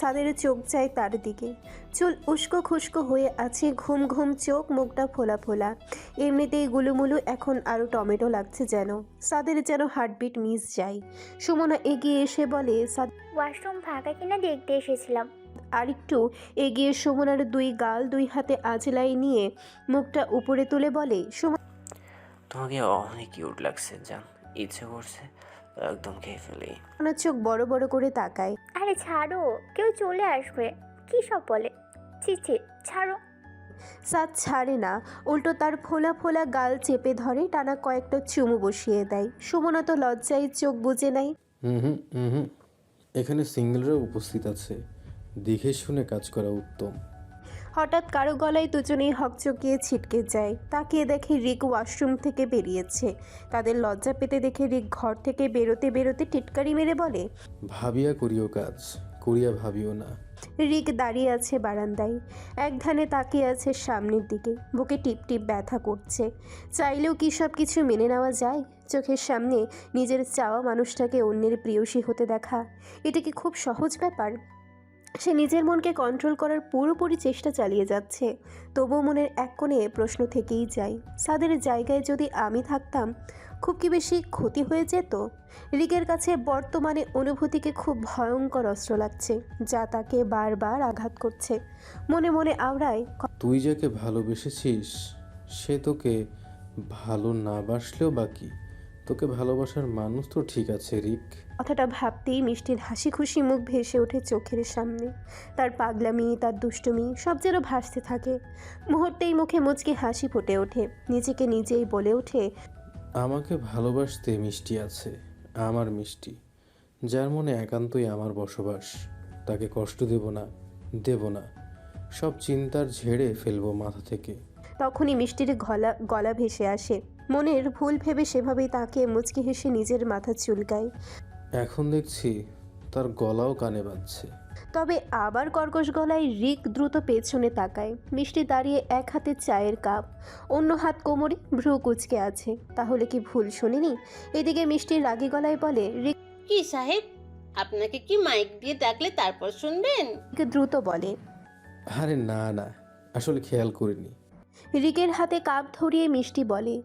সাদের চোখ যায় তার দিকে। চুল উস্কো খুস্কো হয়ে আছে, ঘুম ঘুম চোখ, মুখটা ফোলা ফোলা। এমনিতেই গুলুমুলু, এখন আরও টমেটো লাগছে যেন। সাদের যেন হার্টবিট মিস যায়। সুমনা এগিয়ে এসে বলে, সাদ ওয়াশরুম ফাঁকা কিনা দেখতে এসেছিলাম। আরেকটু এগিয়ে সুমনার দুই গাল দুই হাতে আঁচলাই নিয়ে মুখটা উপরে তুলে বলে, তোমাকে অনেক কিউট লাগছে জান, ইচ্ছে করছে একদম খেয়ে ফেলি। সুমনার চোখ বড় বড় করে তাকায়। আরে ছাড়ো, কেউ চলে আসবে। কি সব বলে, ছি ছি, ছাড়ো। সাদ ছাড়ে না, উল্টো তার ফোলা ফোলা গাল চেপে ধরে, টানা কয়েকটা চুমু বসিয়ে দেয়। সুমনা তো লজ্জায় চোখ বুজে নাই। হুম, এখানে সিঙ্গেলরা উপস্থিত আছে, দেখে শুনে কাজ করা উত্তম। হঠাৎ কারো গলায় দুজনেই হকচকিয়ে ছিটকে যায়। তাকিয়ে দেখে রিক ওয়াশরুম থেকে বেরিয়েছে। তাদের লজ্জা পেতে দেখে রিক ঘর থেকে বেরোতে বেরোতে টিটকারি মেরে বলে, ভাবিয়া করিও কাজ, করিয়া ভাবিও না। রিক দাঁড়িয়ে আছে বারান্দায়, এক ধ্যানে তাকিয়ে আছে সামনের দিকে। বুকে টিপ টিপ ব্যথা করছে। চাইলেও কি সব কিছু মেনে নেওয়া যায়? চোখের সামনে নিজের চাওয়া মানুষটাকে অন্যের প্রিয়সী হতে দেখা, এটা কি খুব সহজ ব্যাপার? সে নিজের মনকে কন্ট্রোল করার পুরোপুরি চেষ্টা চালিয়ে যাচ্ছে, তবুও মনের এক কোণে প্রশ্ন থেকেই যায়, সাদের জায়গায় যদি আমি থাকতাম খুব কি বেশি ক্ষতি হয়ে যেত? রিকের কাছে বর্তমানে অনুভূতিকে খুব ভয়ঙ্কর অস্ত্র লাগছে, যা তাকে বারবার আঘাত করছে। মনে মনে আওড়ায়, তুই যাকে ভালোবেসেছিস সে তোকে ভালো না বাসলেও বাকি, তোকে ভালোবাসার মানুষ তো ঠিক আছে রিক। কথাটা ভাবতেই মিষ্টির হাসি খুশি মুখ ভেসে ওঠে চোখের সামনে। তার পাগলামি, তার দুষ্টুমি সব যেন ভাসতে থাকে। মুহূর্তেই মুখে মুচকি হাসি ফুটে ওঠে। নিজেকে নিজেই বলে ওঠে, আমাকে ভালোবাসতে মিষ্টি আছে, আমার মিষ্টি, যার মনে একান্তই আমার বসবাস। তাকে কষ্ট দেব না, সব চিন্তার ঝেড়ে ফেলবো মাথা থেকে। তখনই মিষ্টির গলা ভেসে আসে। মনের ভুল ভেবে সেভাবেই তাকে মুচকি হেসে নিজের মাথা চুলকায়। এখন দেখছি তার গলাও কানে বাজছে। তবে আবার কর্কশ গলায় রিক দ্রুত পেছনে তাকায়। মিষ্টি দাঁড়িয়ে এক হাতে চায়ের কাপ, অন্য হাত কোমরে, ভ্রু কুঁচকে আছে। তাহলে কি ভুল শুনিনি? এদিকে মিষ্টির রাগী গলায় বলে, রিক কি সাহেব, আপনাকে কি মাইক দিয়ে ডাকলে তারপর শুনবেন? দ্রুত বলে। আরে না না, আসলে খেয়াল করিনি। রিকের হাতে কাপ ধরিয়ে মিষ্টি বলে।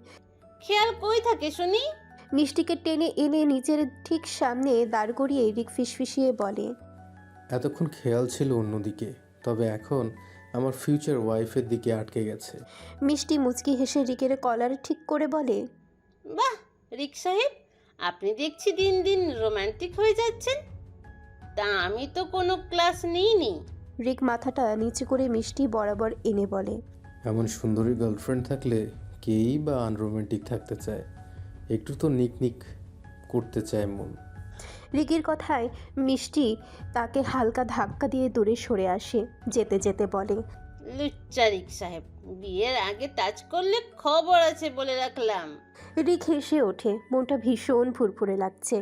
খেয়াল কই থাকে শুনি? মিষ্টিকে টেনে এনে নিচের ঠিক সামনে দাঁড় করিয়ে রিক ফিসফিসিয়ে বলে, এতক্ষণ খেয়াল ছিল অন্যদিকে, তবে এখন আমার ফিউচার ওয়াইফের দিকে আটকে গেছে। মিষ্টি মুচকি হেসে রিকের কলার ঠিক করে বলে, বাহ রিক সাহেব, আপনি দেখছি দিন দিন রোমান্টিক হয়ে যাচ্ছেন। তা আমি তো কোনো ক্লাস নিইনি। রিক মাথাটা নিচু করে মিষ্টি বরাবর এনে বলে, এমন সুন্দরী গার্লফ্রেন্ড থাকলে কেই বা আনরোমান্টিক থাকতে চায়? একটু তো নিকনিক করতে চায় মন। রিকের কথায় মিষ্টি তাকে হালকা ধাক্কা দিয়ে দূরে সরে আসে। যেতে যেতে বলে, লুচ্চা রিক সাহেব, বিয়ের আগে টাচ করলে খবর আছে বলে রাখলাম। রিক হেসে ওঠে। মনটা ভীষণ ফুরফুরে লাগছে।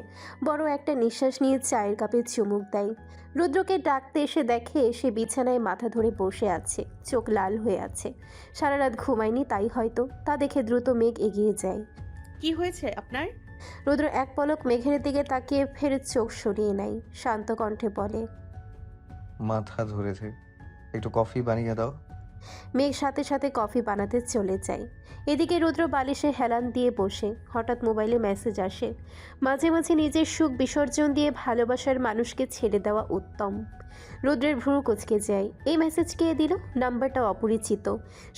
বড় একটা নিঃশ্বাস নিয়ে চায়ের কাপে চুমুক দেয়। রুদ্রকে ডাকতে এসে দেখে সে বিছানায় মাথা ধরে বসে আছে, চোখ লাল হয়ে আছে। সারা রাত ঘুমায়নি তাই হয়তো। তা দেখে দ্রুত মেঘ এগিয়ে যায়। কি হয়েছে আপনার? রুদ্র এক পলক মেঘের দিকে তাকিয়ে ফের চোখ সরিয়ে নেয়। শান্ত কণ্ঠে বলে, মাথা ধরেছে, একটু কফি বানিয়ে দাও। মেঘ সাথে সাথে কফি বানাতে চলে যায়। এদিকে রুদ্র বালিশে হেলান দিয়ে বসে। হঠাৎ মোবাইলে মেসেজ আসে। মাঝে মাঝে নিজের সুখ বিসর্জন দিয়ে ভালোবাসার মানুষকে ছেড়ে দেওয়া উত্তম। রুদ্রের ভ্রু কুঁচকে যায়। এই মেসেজ কে দিল? নাম্বারটা অপরিচিত।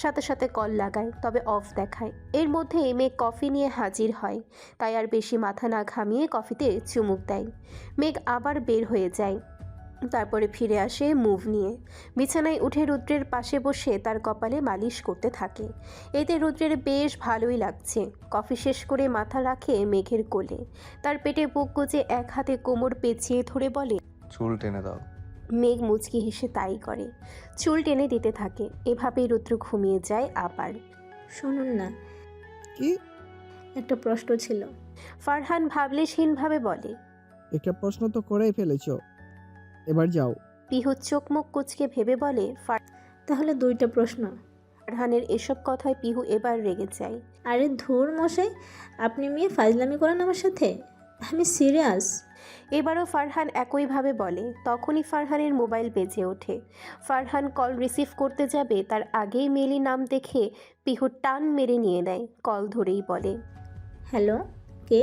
সাথে সাথে কল লাগায়, তবে অফ দেখায়। এর মধ্যে মেঘ কফি নিয়ে হাজির হয়। তাই আর বেশি মাথা না ঘামিয়ে কফিতে চুমুক দেয়। মেঘ আবার বের হয়ে যায়। তারপরে ফিরে আসে মুভ নিয়ে। বিছানায় উঠে রুদ্রের পাশে বসে তার কপালে মালিশ করতে থাকে। এতে রুদ্রের বেশ ভালোই লাগছে। কফি শেষ করে মাথা রাখে মেঘের কোলে। তার পেটে বুক গুজে এক হাতে কোমর পেঁচিয়ে ধরে বলে, চুল টেনে দাও। মেঘ মুচকি হেসে তাই করে। চুল টেনে দিতে থাকে। এভাবেই রুদ্র ঘুমিয়ে যায় আবার। শুনুন না, কি? একটা প্রশ্ন ছিল। ফারহান ভাবলেশহীনভাবে বলে, একটা প্রশ্ন তো করেই ফেলেছ, এবার যাও। পিহু চোখ মুখ কুচকে ভেবে বলে, তাহলে দুইটা প্রশ্ন। ফারহানের এসব কথায় পিহু এবার রেগে যায়। আরে ধুর মশাই, আপনি মেয়ে ফাজলামি করেন আমার সাথে? আমি সিরিয়াস। এবারও ফারহান একইভাবে বলে। তখনই ফারহানের মোবাইল বেজে ওঠে। ফারহান কল রিসিভ করতে যাবে, তার আগেই মেলি নাম দেখে পিহু টান মেরে নিয়ে নেয়। কল ধরেই বলে, হ্যালো, কে?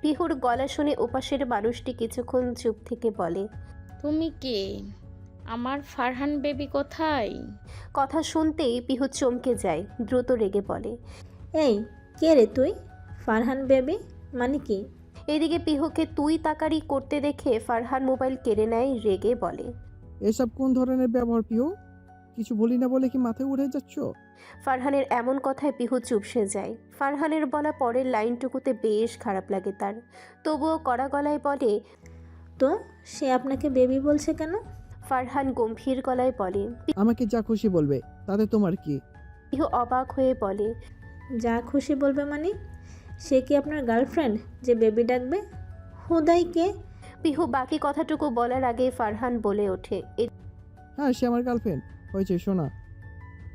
পিহুর গলা শুনে ওপাশের মানুষটি কিছুক্ষণ চুপ থেকে বলে, তুমি কে? আমার ফারহান বেবি কোথায়? কথা শুনতেই পিহু চমকে যায়। দ্রুত রেগে বলে, এই কে রে তুই? ফারহান বেবি মানে কি? এদিকে পিহুকে তুই তাকারি করতে দেখে ফারহান মোবাইল কেড়ে নেয়। রেগে বলে, এসব কোন ধরনের ব্যবহার পিও? কিছু বলি না বলে কি মাথায় উঠে যাচ্ছ? ফারহানের এমন কথায় পিহু চুপসে যায়। ফারহানের বলা পরের লাইনটুকুতে বেশ খারাপ লাগে তার। তবুও কড়া গলায় বলে, তো সে আপনাকে বেবি বলছে কেন? ফারহান গম্ভীর গলায় বলে, আমাকে যা খুশি বলবে, তাতে তোমার কি? পিহু অবাক হয়ে বলে, যা খুশি বলবে মানে? সে কি আপনার গার্লফ্রেন্ড যে বেবি ডাকবে? হুদাই কে? পিহু বাকি কথাটুকু বলার আগে ফারহান বলে ওঠে, হ্যাঁ, সে আমার গার্লফ্রেন্ড হয়েছে শোনা।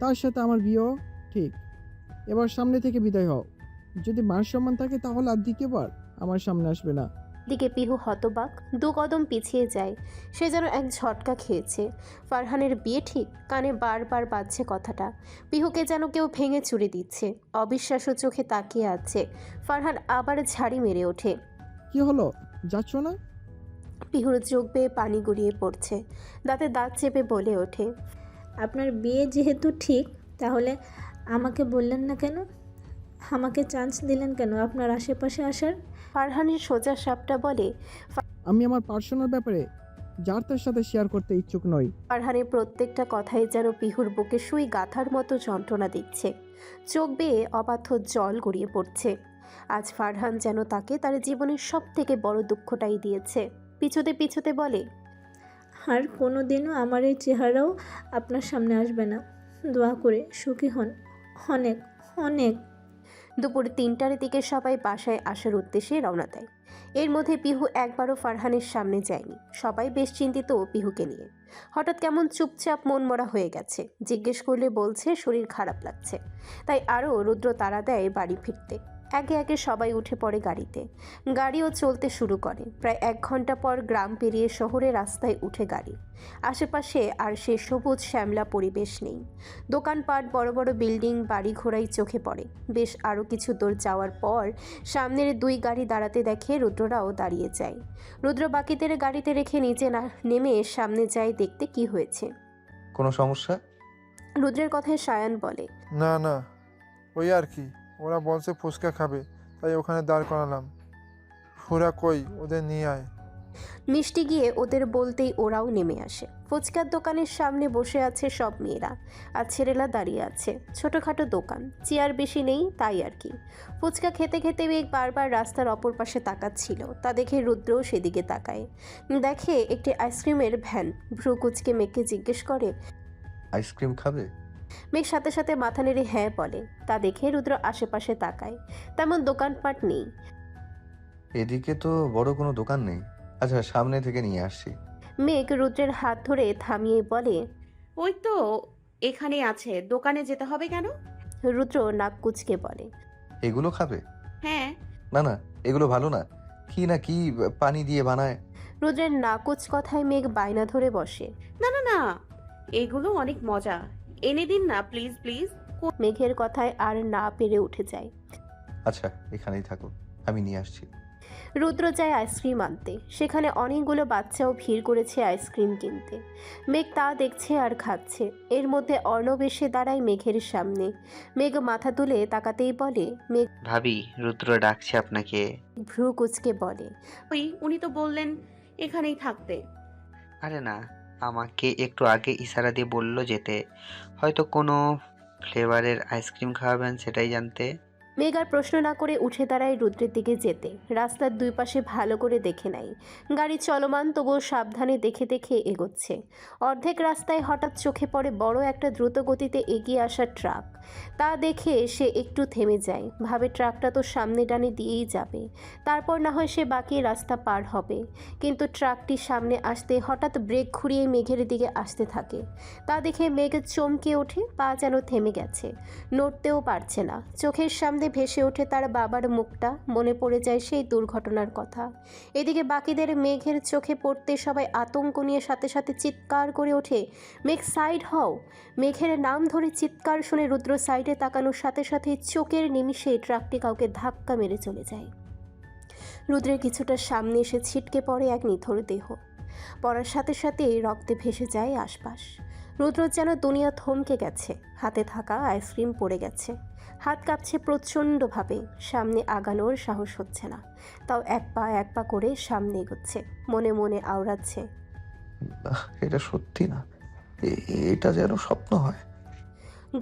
তার সাথে আমার বিয়েও ঠিক। এবার সামনে থেকে বিদায় হও। যদি মান সম্মান থাকে তাহলে আর দ্বিতীয়বার আমার সামনে আসবে না। দিকে পিহু হতবাক, 2 কদম পিছিয়ে যায়। সে যেন এক ঝটকা খেয়েছে। ফারহানের বিয়ে ঠিক? কানে বারবার বাজছে কথাটা। পিহুকে যেন কেউ ভেঙে চুরে দিচ্ছে। অবিশ্বাস্য চোখে তাকিয়ে আছে। ফারহান আবার ঝাড়ি মেরে ওঠে। কি হলো, যাচ্ছ না? পিহুর চোখ বেয়ে পানি গড়িয়ে পড়ছে। দাঁতে দাঁত চেপে বলে ওঠে, আপনার বিয়ে যেহেতু ঠিক, তাহলে আমাকে বললেন না কেন? আমাকে চান্স দিলেন কেন আপনার আশেপাশে আসার? ফারহানের সোজা সাপটা বলে, আমি আমার পার্সোনাল ব্যাপারে যার তার সাথে শেয়ার করতে ইচ্ছুক নই। ফারহানের প্রত্যেকটা কথাই যেন পিহুর বুকে সুই গাঁথার মতো যন্ত্রণা দিচ্ছে। চোখ বেয়ে অবাধ্য জল গড়িয়ে পড়ছে। আজ ফারহান যেন তাকে তার জীবনের সব থেকে বড় দুঃখটাই দিয়েছে। পিছুতে পিছুতে বলে, আর কোনো দিনও আমার এই চেহারাও আপনার সামনে আসবে না। দোয়া করে সুখী হন, অনেক অনেক। দুপুর 3টার দিকে সবাই বাসায় আসার উদ্দেশ্যে রওনা দেয়। এর মধ্যে পিহু একবারও ফারহানের সামনে যায়নি। সবাই বেশ চিন্তিত পিহুকে নিয়ে। হঠাৎ কেমন চুপচাপ মনমরা হয়ে গেছে। জিজ্ঞেস করলে বলছে শরীর খারাপ লাগছে। তাই আরও রুদ্র তাড়া দেয় বাড়ি ফিরতে। একে একে সবাই উঠে পড়ে গাড়িতে। গাড়িও চলতে শুরু করে। প্রায় 1 ঘন্টা পর গ্রাম পেরিয়ে শহরে রাস্তায় উঠে গাড়ি। আশেপাশে আর সে সবুজ শ্যামলা পরিবেশ নেই। দোকানপাট, বড় বড় বিল্ডিং, বাড়ি ঘোড়াই চোখে পড়ে। বেশ আরও কিছু দূর যাওয়ার পর সামনের 2 গাড়ি দাঁড়াতে দেখে রুদ্ররাও দাঁড়িয়ে যায়। রুদ্র বাকিদের গাড়িতে রেখে নিচে নেমে সামনে যায় দেখতে কি হয়েছে। কোনো সমস্যা? রুদ্রের কথায় সায়ান বলে, না না, ওই আর কি, ওরা বলছে ফুচকা খাবে, তাই ওখানে দাঁড় করালাম। ফুরা কই, ওদের নিয়ে আয়। মিষ্টি গিয়ে ওদের বলতেই ওরাও নেমে আসে। ফুচকার দোকানের সামনে বসে আছে সব মেয়েরা, আর ছেলেরা দাঁড়িয়ে আছে। ছোটোখাটো দোকান, চেয়ার বেশি নেই, তাই আর কি। ফুচকা খেতে খেতে মেঘ বারবার রাস্তার অপর পাশে তাকাচ্ছিল। তা দেখে রুদ্রও সেদিকে তাকায়। দেখে একটি আইসক্রিমের ভ্যান। ভ্রু কুচকে মেঘকে জিজ্ঞেস করে, আইসক্রিম খাবে? মেঘ সাথে সাথে মাথা নেড়ে হ্যাঁ বলে। তা দেখে রুদ্র আশেপাশে তাকায়। তেমন দোকানপাট নেই। এদিকে তো বড় কোনো দোকান নেই। আচ্ছা, সামনে থেকে নিয়ে আসছি। মেঘ রুদ্রের হাত ধরে থামিয়ে বলে, ওই তো এখানে আছে, দোকানে যেতে হবে কেন? রুদ্র নাক কুচকে বলে, এগুলো খাবে? হ্যাঁ। না না, এগুলো ভালো না। কি না কি পানি দিয়ে বানায়। রুদ্রের নাকুচ কথায় মেঘ বায়না ধরে বসে। না না না, এগুলো অনেক মজা, এনে দিন না প্লিজ প্লিজ। মেঘের কথায় আর না পেরে উঠে যায়। আচ্ছা, এখানেই থাকো, আমি নিয়ে আসছি। রুদ্র যায় আইসক্রিম আনতে। সেখানে অনেকগুলো বাচ্চাও ভিড় করেছে আইসক্রিম কিনতে। মেঘ তা দেখছে আর খাচ্ছে। এর মধ্যে অর্ণব এসে দাঁড়ায় মেঘের সামনে। মেঘ মাথা তুলে তাকাতেই বলে, মেঘ ভাবি, রুদ্র ডাকছে আপনাকে। ভ্রু কুচকে বলে, উনি তো বললেন এখানেই থাকতে। আরে না, আমাকে একটু আগে ইশারা দিয়ে বললো যেতে। হয়তো কোনো ফ্লেভারের আইসক্রিম খাওয়াবেন, সেটাই জানতে। মেঘ আর প্রশ্ন না করে উঠে দাঁড়ায় রুদ্রের দিকে যেতে। রাস্তার 2 পাশে ভালো করে দেখে নেয়। গাড়ি চলমান, তবুও সাবধানে দেখে দেখে এগোচ্ছে। অর্ধেক রাস্তায় হঠাৎ চোখে পড়ে বড় একটা দ্রুত গতিতে এগিয়ে আসা ট্রাক। তা দেখে সে একটু থেমে যায়। ভাবে ট্রাকটা তো সামনে ডানে দিয়েই যাবে, তারপর না হয় সে বাকি রাস্তা পার হবে। কিন্তু ট্রাকটি সামনে আসতে হঠাৎ ব্রেক ঘুরিয়ে মেঘের দিকে আসতে থাকে। তা দেখে মেঘ চমকে ওঠে, পা যেন থেমে গেছে, নড়তেও পারছে না। চোখের সামনে ভেসে ওঠে তার বাবার মুখটা। মনে পড়ে যায় সেই দুর্ঘটনার কথা। এদিকে বাকিদের মেঘের চোখে পড়তে সবাই আতঙ্ক নিয়ে সাথে সাথে চিৎকার করে ওঠে, মেঘ সাইড হও। মেঘের নাম ধরে চিৎকার শুনে রুদ্র সাইডে তাকানোর সাথে সাথে চোখের নিমিষে ট্রাকটি কাউকে ধাক্কা মেরে চলে যায়। রুদ্রের কিছুটা সামনে এসে ছিটকে পড়ে এক নিথর দেহ। পড়ার সাথে সাথে রক্তে ভেসে যায় আশপাশ। রুদ্র যেন দুনিয়া থমকে গেছে। হাতে থাকা আইসক্রিম পড়ে গেছে। হাত কাঁপছে প্রচণ্ডভাবে। সামনে আগানোর সাহস হচ্ছে না। তাও এক পা করে সামনে এগোচ্ছে। মনে মনে আওড়াচ্ছে, এটা সত্যি না, এটা যেন স্বপ্ন হয়।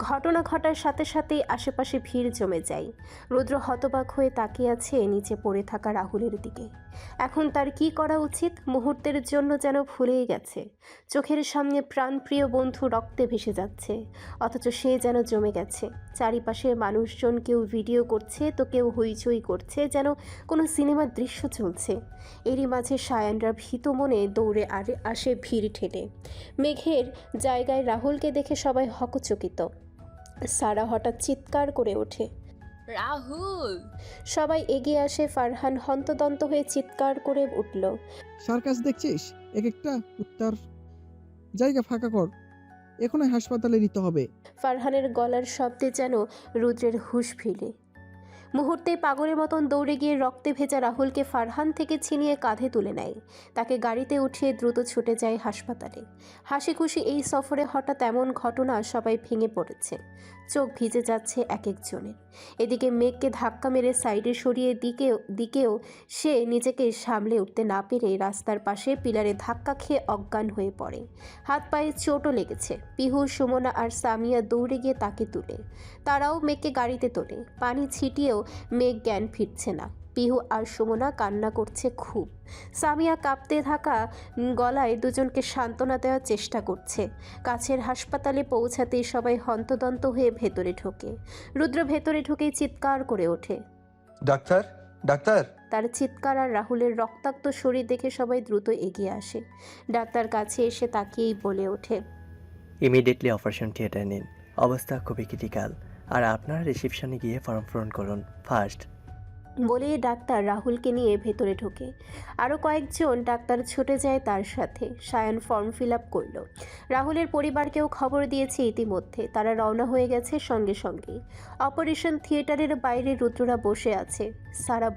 ঘটনা ঘটার সাথে সাথেই আশেপাশে ভিড় জমে যায়। রুদ্র হতবাক হয়ে তাকিয়ে আছে নিচে পড়ে থাকা রাহুলের দিকে। এখন তার কি করা উচিত মুহূর্তের জন্য যেন ভুলেই গেছে। চোখের সামনে প্রাণপ্রিয় বন্ধু রক্তে ভেসে যাচ্ছে, অথচ সে যেন জমে গেছে। চারিপাশে মানুষজন কেউ ভিডিও করছে তো কেউ হইচই করছে, যেন কোনো সিনেমার দৃশ্য চলছে। এরই মাঝে সায়ানরা ভীত মনে দৌড়ে আসে ভিড় ঠেলে। মেঘের জায়গায় রাহুলকে দেখে সবাই হকচকিত। সারা হঠাৎ চিৎকার করে ওঠে, রাহুল! সবাই এগিয়ে আসে। ফারহান হন্তদন্ত হয়ে চিৎকার করে উঠল, সার্কাস দেখছিস? এক একটা উত্তর জায়গা ফাঁকা কর, এখনই হাসপাতালে নিতে হবে। ফারহানের গলার শব্দে যেন রুদ্রের হুঁশ ফিরে। মুহূর্তে পাগলের মতন দৌড়ে গিয়ে রক্তে ভেজা রাহুলকে ফারহান থেকে ছিনিয়ে কাঁধে তুলে নেয়। তাকে গাড়িতে উঠিয়ে দ্রুত ছুটে যায় হাসপাতালে। হাসি খুশি এই সফরে হঠাৎ এমন ঘটনা, সবাই ভেঙে পড়েছে। চোখ ভিজে যাচ্ছে এক একজনের। এদিকে মেঘকে ধাক্কা মেরে সাইডে সরিয়ে দিকেও সে নিজেকে সামলে উঠতে না পেরে রাস্তার পাশে পিলারে ধাক্কা খেয়ে অজ্ঞান হয়ে পড়ে। হাত পায়ে চোটও লেগেছে। পিহু, সুমনা আর সামিয়া দৌড়ে গিয়ে তাকে তুলে। তারাও মেঘকে গাড়িতে তোলে। পানি ছিটিয়েও মেঘ জ্ঞান ফিরছে না। পিহু আর সুমনা কান্না করছে খুব। সামিয়া কাঁপতে থাকা গলায় দুজনকে সান্ত্বনা দেওয়ার চেষ্টা করছে। কাছের হাসপাতালে পৌঁছাতেই সবাই হন্তদন্ত হয়ে ভেতরে ঢোকে। রুদ্র ভেতরে ঢুকেই চিৎকার করে ওঠে। Doctor, doctor! তার চিৎকার আর রাহুলের রক্তাক্ত শরীর দেখে সবাই দ্রুত এগিয়ে আসে। ডাক্তার কাছে এসে তাকিয়েই বলে ওঠে, ইমিডিয়েটলি অপারেশন থিয়েটার নিন, অবস্থা খুবই ক্রিটিক্যাল। আর আপনারা রিসেপশনে গিয়ে ফর্ম পূরণ করুন ফার্স্ট। বলে ডাক্তার রাহুলকে নিয়ে ভেতরে ঢোকে। আরও কয়েকজন ডাক্তার ছুটে যায় তার সাথে। সায়ন ফর্ম ফিল আপ করল। রাহুলের পরিবারকেও খবর দিয়েছে ইতিমধ্যে, তারা রওনা হয়ে গেছে সঙ্গে সঙ্গেই। অপারেশন থিয়েটারের বাইরে রুদ্ররা বসে আছে। সারা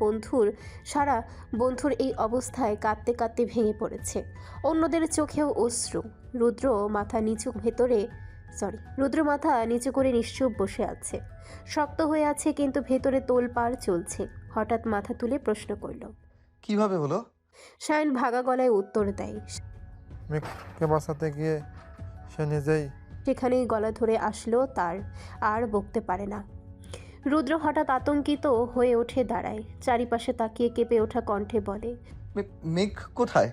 বন্ধুর এই অবস্থায় কাঁদতে কাঁদতে ভেঙে পড়েছে। অন্যদের চোখেও অশ্রু। রুদ্র মাথা নিচু করে নিশ্চুপ বসে আছে। শক্ত হয়ে আছে, কিন্তু ভেতরে তোলপাড় চলছে। হঠাৎ মাথা তুলে প্রশ্ন করল, কিভাবে হলো? সায়ন ভাগা গলায় উত্তর দেয়। মেঘকে বাঁচাতে গিয়ে সে নিজেই সেখানেই গলা ধরে আসলো তার, আর বকতে পারে না। রুদ্র হঠাৎ আতঙ্কিত হয়ে ওঠে, দাঁড়ায়। চারিপাশে তাকিয়ে কেঁপে ওঠা কণ্ঠে বলে, মেঘ কোথায়?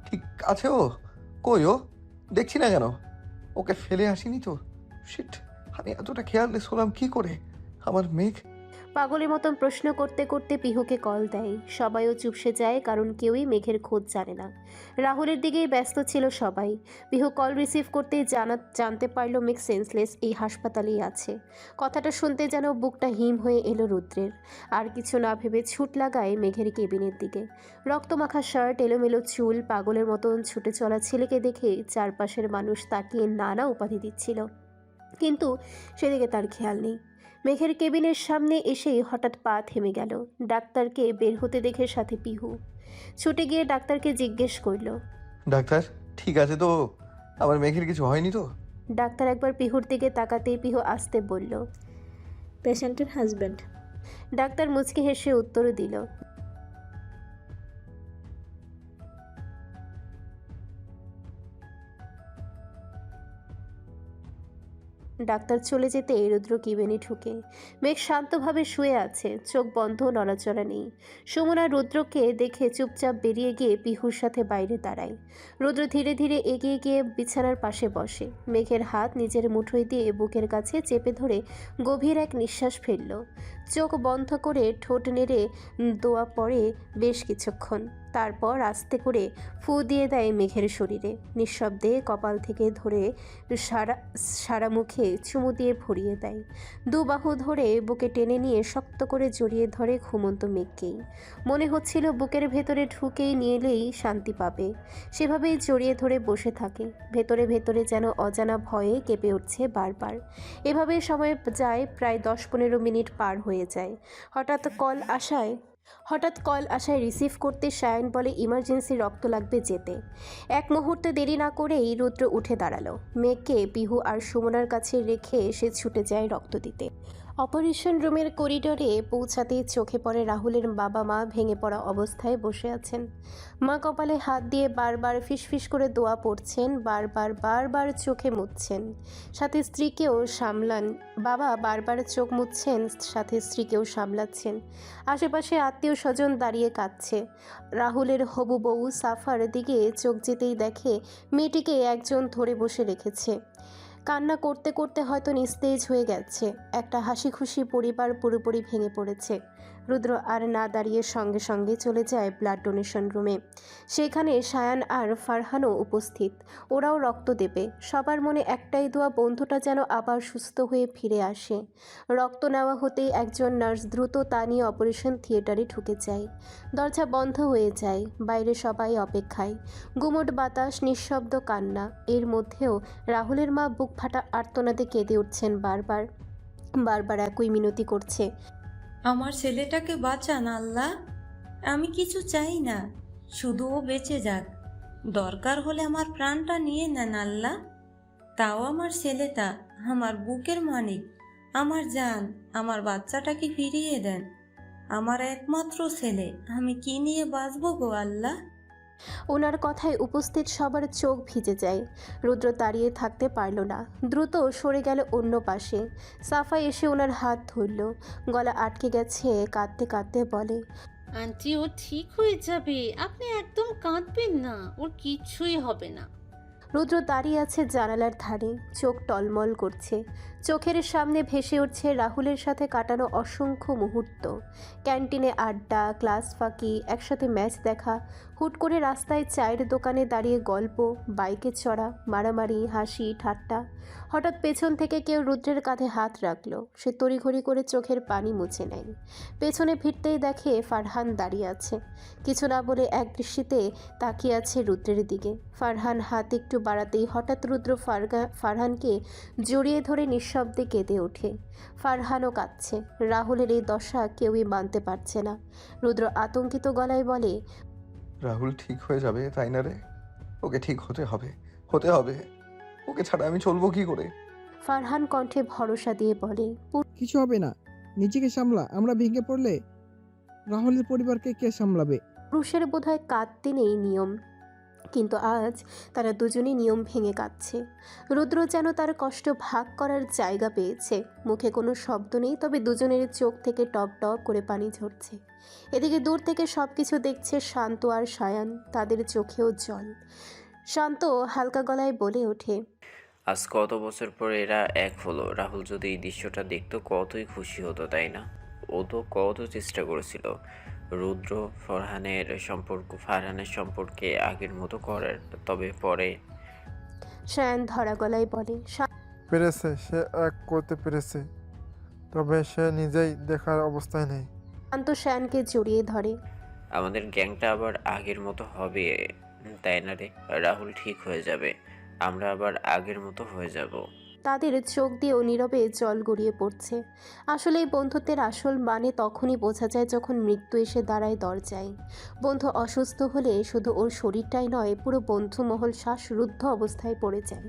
ঠিক আছে ও? কই ও? দেখছি না কেন? ওকে ফেলে আসিনি তো? শিট, আমি এতটা কেয়ারলেস হলাম কি করে? আমার মেঘ। পাগলের মতন প্রশ্ন করতে করতে পিহুকে কল দেয়। সবাইও চুপসে যায়, কারণ কেউই মেঘের খোঁজ জানে না। রাহুলের দিকেই ব্যস্ত ছিল সবাই। পিহু কল রিসিভ করতেই জানতে পারল মেঘ সেন্সলেস এই হাসপাতালেই আছে। কথাটা শুনতে যেন বুকটা হিম হয়ে এলো রুদ্রের। আর কিছু না ভেবে ছুট লাগায় মেঘের কেবিনের দিকে। রক্তমাখা শার্ট, এলোমেলো চুল, পাগলের মতন ছুটে চলা ছেলেকে দেখে চারপাশের মানুষ তাকিয়ে নানা উপাধি দিচ্ছিল, কিন্তু সেদিকে তার খেয়াল নেই। মেঘের কেবিনের সামনে এসেই হঠাৎ পা থেমে গেল। ডাক্তারকে বের হতে দেখে সাথে পিহু ছুটে গিয়ে ডাক্তারকে জিজ্ঞেস করল, ডাক্তার ঠিক আছে তো? আমার মেঘের কিছু হয়নি তো? ডাক্তার একবার পিহুর দিকে তাকাতেই পিহু আসতে বলল, পেশেন্টের হাজব্যান্ড। ডাক্তার মুচকি হেসে উত্তর দিল, ডাক্তার চলে যেতে রুদ্র কেবিনে ঢুকে। মেঘ শান্তভাবে শুয়ে আছে, চোখ বন্ধ, নড়াচড়া নেই। সুমনা রুদ্রকে দেখে চুপচাপ বেরিয়ে গিয়ে পিহুর সাথে বাইরে দাঁড়ায়। রুদ্র ধীরে ধীরে এগিয়ে গিয়ে বিছানার পাশে বসে। মেঘের হাত নিজের মুঠোয় দিয়ে বুকের কাছে চেপে ধরে গভীর এক নিঃশ্বাস ফেলল। চোখ বন্ধ করে ঠোঁট নেড়ে দোয়া পড়ে বেশ কিছুক্ষণ। তারপর আস্তে করে ফু দিয়ে দেয় মেঘের শরীরে। নিঃশব্দে কপাল থেকে ধরে সারা মুখে চুমু দিয়ে ভরিয়ে দেয়। দু বাহু ধরে বুকে টেনে নিয়ে শক্ত করে জড়িয়ে ধরে ঘুমন্ত মেঘকেই। মনে হচ্ছিল বুকের ভেতরে ঢুকেই নিলেই শান্তি পাবে। সেভাবেই জড়িয়ে ধরে বসে থাকে। ভেতরে ভেতরে যেন অজানা ভয়ে কেঁপে উঠছে বারবার। এভাবে সময় যায়, প্রায় 10-15 মিনিট পার হয়ে যায়। হঠাৎ কল আসায় রিসিভ করতে সায়ন বলে ইমার্জেন্সি রক্ত লাগবে, যেতে। এক মুহূর্তে দেরি না করেই রুদ্র উঠে দাঁড়ালো। মেঘকে পিহু আর সুমনার কাছে রেখে সে ছুটে যায় রক্ত দিতে। অপারেশন রুমের করিডোরে পৌঁছাতেই চোখে পড়ে রাহুলের বাবা মা ভেঙে পড়া অবস্থায় বসে আছেন। মা কপালে হাত দিয়ে বারবার ফিসফিস করে দোয়া পড়ছেন, বারবার চোখে মুছছেন, সাথে স্ত্রীকেও সামলান। বাবা বারবার চোখ মুছছেন, সাথে স্ত্রীকেও সামলাচ্ছেন। আশেপাশে আত্মীয় স্বজন দাঁড়িয়ে কাঁদছে। রাহুলের হবু বউ সাফার দিকে চোখ যেতেই দেখে মেয়েটিকে একজন ধরে বসে রেখেছে। কান্না করতে করতে হয়তো নিস্তেজ হয়ে গেছে। একটা হাসি খুশি পরিবার পুরোপুরি ভেঙে পড়েছে। রুদ্র আর না দাঁড়িয়ে সঙ্গে সঙ্গে চলে যায় ব্লাড ডোনেশন রুমে। সেখানে সায়ান আর ফারহানও উপস্থিত। ওরাও রক্ত দেবে। সবার মনে একটাই দোয়া, বন্ধুটা যেন আবার সুস্থ হয়ে ফিরে আসে। রক্ত নেওয়া হতেই একজন নার্স দ্রুত তা নিয়ে অপারেশন থিয়েটারে ঢুকে যায়। দরজা বন্ধ হয়ে যায়। বাইরে সবাই অপেক্ষায়। গুমোট বাতাস, নিঃশব্দ কান্না। এর মধ্যেও রাহুলের মা বুক ফাটা আর্তনাদে কেঁদে উঠছেন। বারবার একই মিনতি করছে, আমার ছেলেটাকে বাঁচান আল্লাহ, আমি কিছু চাই না, শুধু ও বেঁচে যাক। দরকার হলে আমার প্রাণটা নিয়ে নেন আল্লাহ, তাও আমার ছেলেটা আমার বুকের মানিক, আমার জান, আমার বাচ্চাটাকে ফিরিয়ে দেন। আমার একমাত্র ছেলে, আমি কি নিয়ে বাঁচবো গো আল্লাহ? ওনার কথায় উপস্থিত সবার চোখ ভিজে যায়। রুদ্র দাঁড়িয়ে থাকতে পারল না, দ্রুত সরে গেল অন্য পাশে। সাফা এসে ওনার হাত ধরল, গলা আটকে গেছে, কাঁদতে কাঁদতে বলে, আন্টি ও ঠিক হয়ে যাবে, আপনি একদম কাঁদবেন না, ওর কিচ্ছুই হবে না। রুদ্র দাঁড়িয়ে আছে জানালার ধারে, চোখ টলমল করছে। চোখের সামনে ভেসে উঠছে রাহুলের সাথে কাটানো অসংখ্য মুহূর্ত। ক্যান্টিনে আড্ডা, ক্লাস ফাঁকি, একসাথে ম্যাচ দেখা, হুট করে রাস্তায় চায়ের দোকানে দাঁড়িয়ে গল্প, বাইকে চড়া, মারামারি, হাসি ঠাট্টা। হঠাৎ পেছন থেকে কেউ রুদ্রের কাঁধে হাত রাখলো। সে তড়িঘড়ি করে চোখের পানি মুছে নেয়। পেছনে ফিরতেই দেখে ফারহান দাঁড়িয়ে আছে। কিছু না বলে এক দৃষ্টিতে তাকিয়ে আছে রুদ্রের দিকে। ফারহান হাত একটু বাড়াতেই হঠাৎ রুদ্র ফারহানকে জড়িয়ে ধরে নিঃশব্দে কেঁদে ওঠে। ফারহানও কাঁদছে। রাহুলের এই দশা কেউই মানতে পারছে না। রুদ্র আতঙ্কিত গলায় বলে, রাহুল ঠিক হয়ে যাবে, তাই না রে? ওকে ঠিক হতে হবে। ওকে ছাড়া আমি চলবো কি করে? ফারহান কণ্ঠে ভরসা দিয়ে বলে, কিছু হবে না, নিজেকে সামলা। আমরা ভেঙে পড়লে রাহুলের পরিবারকে কে সামলাবে? পুরুষের বোধহয় কাঁদতে নেই নিয়ম, কিন্তু আজ তারা দুজনেই নিয়ম ভেঙে কাঁদছে। রুদ্র যেন তার কষ্ট ভাগ করার জায়গা পেয়েছে। মুখে কোনো শব্দ নেই, তবে দুজনের চোখ থেকে টপ টপ করে পানি ঝরছে। এদিকে দূর থেকে সব কিছু দেখছে শান্ত আর সায়ান, তাদের চোখেও জল। শান্ত হালকা গলায় বলে ওঠে, আজ কত বছর পর এরা এক হলো। রাহুল যদি এই দৃশ্যটা দেখতো কতই খুশি হতো, তাই না? ও তো কত চেষ্টা করেছিল রুদ্র ফারহানের সম্পর্কে আগের মতো করার, তবে পরে। সায়ান ধরা গলায় বলে, পেরেছে, সে এক করতে পেরেছে, তবে সে নিজেই দেখার অবস্থায় নেই। শান্ত সায়ানকে জড়িয়ে ধরে, আমাদের গ্যাংটা আবার আগের মতো হবে, তাই না রে? রাহুল ঠিক হয়ে যাবে, আমরা আবার আগের মতো হয়ে যাব। তাদের চোখ দিয়েও নীরবে জল গড়িয়ে পড়ছে। আসলে এই বন্ধুত্বের আসল মানে তখনই বোঝা যায় যখন মৃত্যু এসে দাঁড়ায় দরজায়। বন্ধু অসুস্থ হলে শুধু ওর শরীরটাই নয়, পুরো বন্ধুমহল শ্বাসরুদ্ধ অবস্থায় পড়ে যায়।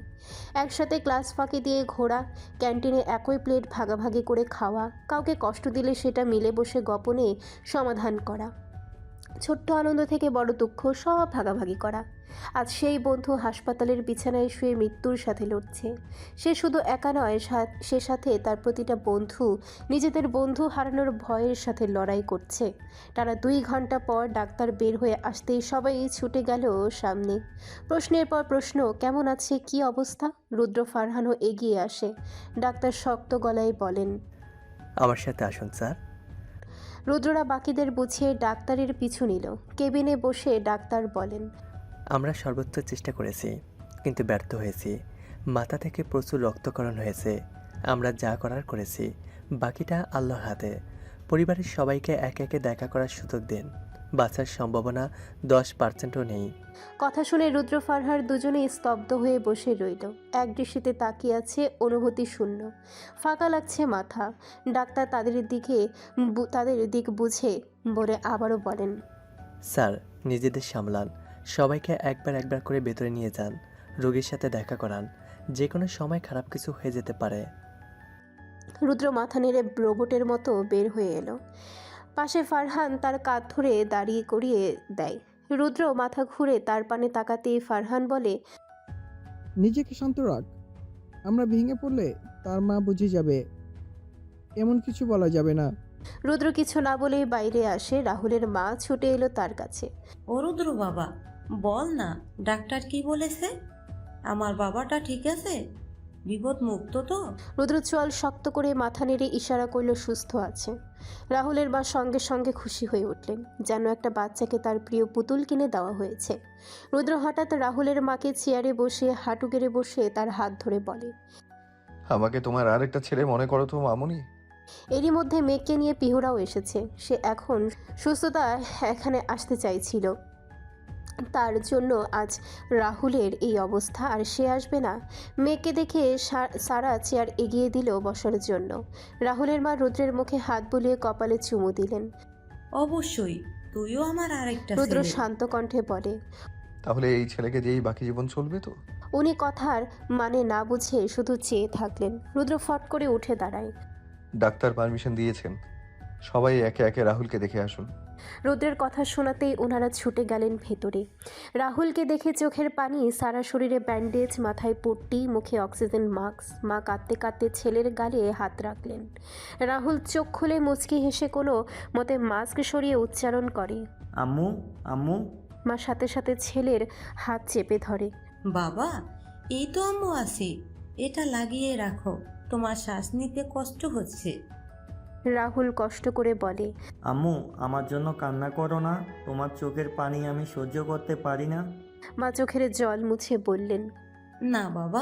একসাথে ক্লাস ফাঁকি দিয়ে ঘোরা, ক্যান্টিনে একই প্লেট ভাগাভাগি করে খাওয়া, কাউকে কষ্ট দিলে সেটা মিলে বসে গোপনে সমাধান করা, ছোট্ট আনন্দ থেকে বড় দুঃখ সব ভাগাভাগি করা। আজ সেই বন্ধু হাসপাতালের বিছানায় শুয়ে মৃত্যুর সাথে লড়ছে। সে শুধু একা নয়, সে সাথে তার প্রতিটা বন্ধু নিজেদের বন্ধু হারানোর ভয়ের সাথে লড়াই করছে। টানা 2 ঘন্টা পর ডাক্তার বের হয়ে আসতেই সবাই ছুটে গেল সামনে। প্রশ্নের পর প্রশ্ন, কেমন আছে, কি অবস্থা? রুদ্র ফারহানও এগিয়ে আসে। ডাক্তার শক্ত গলায় বলেন, আমার সাথে আসুন স্যার। রুদ্ররা বাকিদের বুঝিয়ে ডাক্তারের পিছু নিল। কেবিনে বসে ডাক্তার বলেন, আমরা সর্বোচ্চ চেষ্টা করেছি, কিন্তু ব্যর্থ হয়েছি। মাথা থেকে প্রচুর রক্তক্ষরণ হয়েছে। আমরা যা করার করেছি, বাকিটা আল্লাহর হাতে। পরিবারের সবাইকে একে একে দেখা করার সুযোগ দিন। বাঁচার সম্ভাবনা 10%ও নেই। কথা শুনে রুদ্র ফারহার দুজনেই স্তব্ধ হয়ে বসে রইল। এক দৃষ্টিতে তাকিয়ে আছে, অনুভূতি শূন্য, ফাঁকা লাগছে মাথা। ডাক্তার তাদের দিক বুঝে বলে আবারও বলেন, স্যার, নিজেদের সামলান। সবাইকে একবার করে ভেতরে নিয়ে যান, রোগীর সাথে দেখা করান। যে কোনো সময় খারাপ কিছু হয়ে যেতে পারে। রুদ্র মাথা নেড়ে রোবটের মতো বের হয়ে এলো। পাশে ফারহান তার কাঁধ ধরে দাঁড়িয়ে করিয়ে দেয়। রুদ্র মাথা ঘুরে তার পানে তাকাতেই ফারহান বলে, নিজেকে শান্ত রাখ। আমরা ভেঙে পড়লে তার মা বুঝে যাবে, এমন কিছু বলা যাবে না। রুদ্র কিছু না বলেই বাইরে আসে। রাহুলের মা ছুটে এলো তার কাছে। ও রুদ্র বাবা, বল না, ডাক্তার কি বলেছে? আমার বাবাটা ঠিক আছে? বিপদ মুক্ত তো? রুদ্র চোয়াল শক্ত করে মাথা নেড়ে ইশারা করল সুস্থ আছে। রাহুলের মা সঙ্গে সঙ্গে খুশি হয়ে উঠলেন, যেন একটা বাচ্চাকে তার প্রিয় পুতুল কিনে দেওয়া হয়েছে। রুদ্র হঠাৎ রাহুলের মাকে চেয়ারে বসে হাঁটু গেড়ে বসে তার হাত ধরে বলে, আমাকে তোমার আরেকটা ছেলে মনে করো তো মামুনি। এরই মধ্যে মেঘকে নিয়ে পিহুরাও এসেছে। সে এখন সুস্থতা এখানে আসতে চাইছিল, তার জন্য আজ রাহুলের এই অবস্থা। আর সে আসবে না? মেয়েকে দেখে সারা চেয়ার এগিয়ে দিল বসার জন্য। রাহুলের মা রুদ্রের মুখে হাত বুলিয়ে কপালে চুমু দিলেন। অবশ্যই, তুইও আমার আরেকটা রুদ্র ছেলে। শান্ত কণ্ঠে বলে, তাহলে এই ছেলেকে দিয়েই বাকি জীবন চলবে তো? উনি কথার মানে না বুঝে শুধু চেয়ে থাকলেন। রুদ্র ফট করে উঠে দাঁড়ায়। ডাক্তার পারমিশন দিয়েছেন, সবাই একে একে রাহুলকে দেখে আসুন। রুদ্রের কথা শোনাতেই ওনারা ছুটে গেলেন ভেতরে। রাহুলকে দেখে চোখের পানি, সারা শরীরে ব্যান্ডেজ, মাথায় পট্টি, মুখে অক্সিজেন মাস্ক। মা কাঁদতে কাঁদতে ছেলের গালে হাত রাখলেন। রাহুল চোখ খুলে মুচকি হেসে কোনো মতে মাস্ক সরিয়ে উচ্চারণ করে, আম্মু, আম্মু। মা সাথে সাথে ছেলের হাত চেপে ধরে। বাবা, এই তো আম্মু আছে, এটা লাগিয়ে রাখো, তোমার শ্বাস নিতে কষ্ট হচ্ছে। রাহুল কষ্ট করে বলে, আম্মু, আমার জন্য কান্না করো না, তোমার চোখের পানি আমি সহ্য করতে পারি না। মা চোখের জল মুছে বললেন, না বাবা,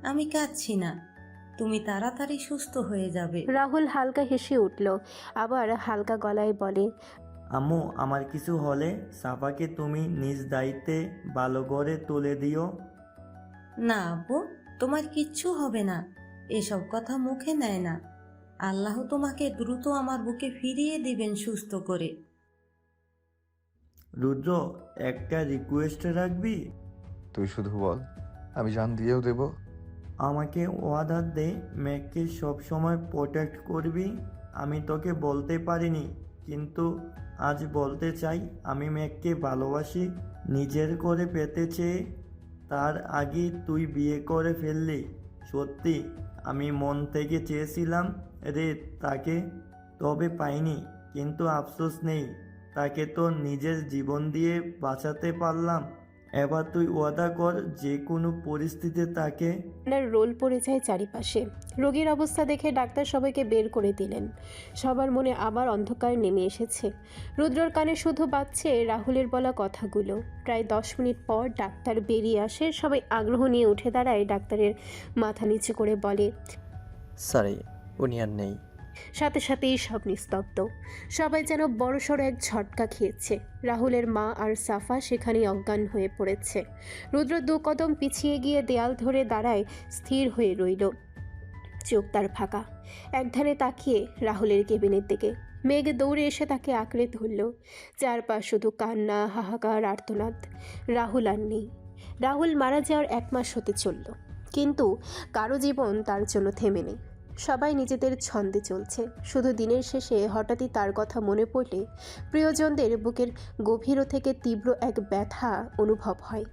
আমি কাঁদছি না, তুমি তাড়াতাড়ি সুস্থ হয়ে যাবে। রাহুল হালকা হেসে উঠল, আবার হালকা গলায় বলে, আম্মু, আমার কিছু হলে সাফাকে তুমি নিজ দায়িত্বে ভালো করে তুলে দিও। না আব্বু, তোমার কিচ্ছু হবে না, এসব কথা মুখে নেয় না। আল্লাহ তোমাকে দ্রুত আমার বুকে ফিরিয়ে দিবেন সুস্থ করে। রুদ্র, একটা রিকোয়েস্ট রাখবি? তুই শুধু বল, আমি জান দিয়েও দেব। আমাকে ওয়াদা দে, মেঘকে সবসময় প্রোটেক্ট করবি। আমি তোকে বলতে পারিনি, কিন্তু আজ বলতে চাই, আমি মেঘকে ভালোবাসি। নিজের করে পেতে চেয়ে তার আগে তুই বিয়ে করে ফেললি। সত্যি, আমি মন থেকে চেয়েছিলাম রে তাকে, তবে পাইনি, কিন্তু আফসোস নেই, তাকে তো নিজের জীবন দিয়ে বাঁচাতে পারলাম। এবার তুই ওয়াদা কর, যে কোনো পরিস্থিতিতে তাকে। রোল পড়ে যায় চারিপাশে। রোগীর অবস্থা দেখে ডাক্তার সবাইকে বের করে দিলেন। সবার মনে আবার অন্ধকার নেমে এসেছে। রুদ্রর কানে শুধু বাজছে রাহুলের বলা কথাগুলো। প্রায় 10 মিনিট পর ডাক্তার বেরিয়ে আসে। সবাই আগ্রহ নিয়ে উঠে দাঁড়ায়, ডাক্তারের মাথা নিচু করে বলে, সরি, উনি আর নেই। সাথে সাথেই সব নিস্তব্ধ। সবাই যেন বড়সড় এক ঝটকা খেয়েছে। রাহুলের মা আর সাফা সেখানেই অজ্ঞান হয়ে পড়েছে। রুদ্র 2 কদম পিছিয়ে গিয়ে দেয়াল ধরে দাঁড়ায়, স্থির হয়ে রইল, চোখ তার ফাঁকা। একধারে তাকিয়ে রাহুলের কেবিনের দিকে। মেঘ দৌড়ে এসে তাকে আঁকড়ে ধরল। চারপাশ শুধু কান্না, হাহাকার, আর্তনাদ। রাহুল আর নেই। রাহুল মারা যাওয়ার 1 মাস হতে চলল, কিন্তু কারো জীবন তার জন্য থেমে নেই। সবাই নিজেদের ছন্দে চলছে। শুধু দিনের শেষে হঠাৎই তার কথা মনে পড়লে প্রিয়জনদের বুকের গভীর থেকে তীব্র এক ব্যথা অনুভব হয়।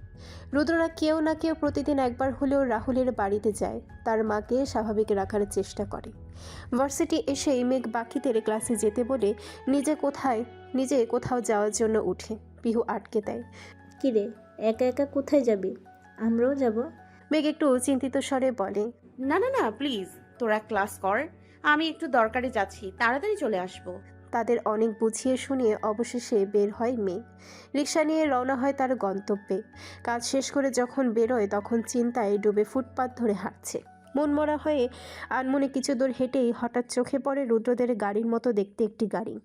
রুদ্ররা কেউ না কেউ প্রতিদিন একবার হলেও রাহুলের বাড়িতে যায়, তার মাকে স্বাভাবিক রাখার চেষ্টা করে। ভার্সিটি এসেই মেঘ বাকিদের ক্লাসে যেতে বলে নিজে কোথাও যাওয়ার জন্য উঠে। পিহু আটকে দেয়। কিরে, একা একা কোথায় যাবি? আমরাও যাব। মেঘ একটু চিন্তিত স্বরে বলে, না না না, প্লিজ তোরা ক্লাস কর, আমি একটু দরকারে যাচ্ছি, তাড়াতাড়ি চলে আসবো। তাদের অনেক বুঝিয়ে শুনিয়ে অবশেষে বের হয় মেঘ। রিক্সা নিয়ে রওনা হয় তার গন্তব্যে। কাজ শেষ করে যখন বেরোয় তখন চিন্তায় ডুবে ফুটপাত ধরে হাঁটছে। মনমরা হয়ে আনমনে কিছু দূর হেঁটেই হঠাৎ চোখে পড়ে রুদ্রদের গাড়ির মতো দেখতে একটি গাড়ি।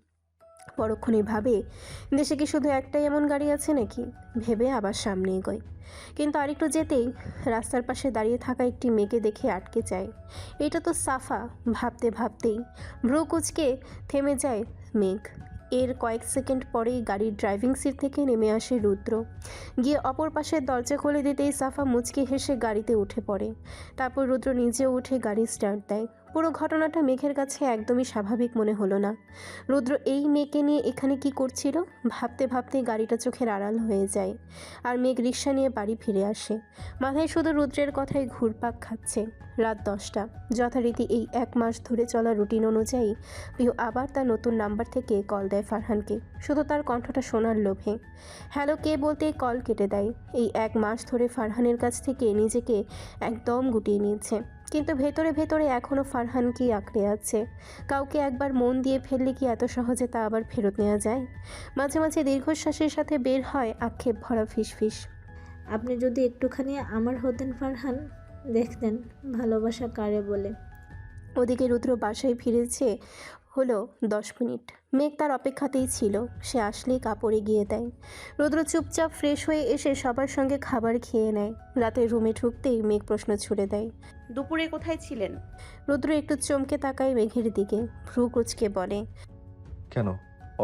পরক্ষণে ভাবে, দেশে কি শুধু একটাই এমন গাড়ি আছে নাকি? ভেবে আবার সামনে এগোয়, কিন্তু আরেকটু যেতেই রাস্তার পাশে দাঁড়িয়ে থাকা একটি মেয়েকে দেখে আটকে যায়। এটা তো সাফা। ভাবতে ভাবতেই ভ্রু কুঁচকে থেমে যায় মেঘ। এর কয়েক সেকেন্ড পরেই গাড়ির ড্রাইভিং সিট থেকে নেমে আসে রুদ্র। গিয়ে অপর পাশের দরজা খুলে দিতেই সাফা মুচকি হেসে গাড়িতে উঠে পড়ে। তারপর রুদ্র নিজেও উঠে গাড়ি স্টার্ট দেয়। পুরো ঘটনাটা মেঘের কাছে একদমই স্বাভাবিক মনে হলো না। রুদ্র এই মেয়েকে নিয়ে এখানে কি করছিল? ভাবতে ভাবতে গাড়িটা চোখের আড়াল হয়ে যায়, আর মেঘ রিক্সা নিয়ে বাড়ি ফিরে আসে। মাথায় শুধু রুদ্রের কথাই ঘুরপাক খাচ্ছে। রাত 10টা। যথারীতি এই 1 মাস ধরে চলা রুটিন অনুযায়ী পিহু আবার তার নতুন নাম্বার থেকে কল দেয় ফারহানকে, শুধু তার কণ্ঠটা শোনার লোভে। হ্যালো কে বলতেই কল কেটে দেয়। এই 1 মাস ধরে ফারহানের কাছ থেকে নিজেকে একদম গুটিয়ে নিয়েছে, কিন্তু ভেতরে ভেতরে এখনও ফারহানকেই আঁকড়ে আছে। কাউকে একবার মন দিয়ে ফেললে কি এত সহজে তা আবার ফেরত নেওয়া যায়? মাঝে মাঝে দীর্ঘশ্বাসের সাথে বের হয় আক্ষেপ ভরা ফিসফিস। আপনি যদি একটুখানি আমার হতেন ফারহান, দেখতেন ভালোবাসা কারে বলে। ওদিকে রুদ্র বাসায় ফিরেছে হলো 10 মিনিট। মেঘ তার অপেক্ষাতেই ছিল। সে আসলেই কাপড়ে গিয়ে দেয়। রুদ্র চুপচাপ ফ্রেশ হয়ে এসে সবার সঙ্গে খাবার খেয়ে নেয়। রাতে রুমে ঢুকতেই মেঘ প্রশ্ন ছুড়ে দেয়, দুপুরে কোথায় ছিলেন? রুদ্র একটু চমকে তাকায় মেঘের দিকে, ভ্রু কুঁচকে বলে, কেন,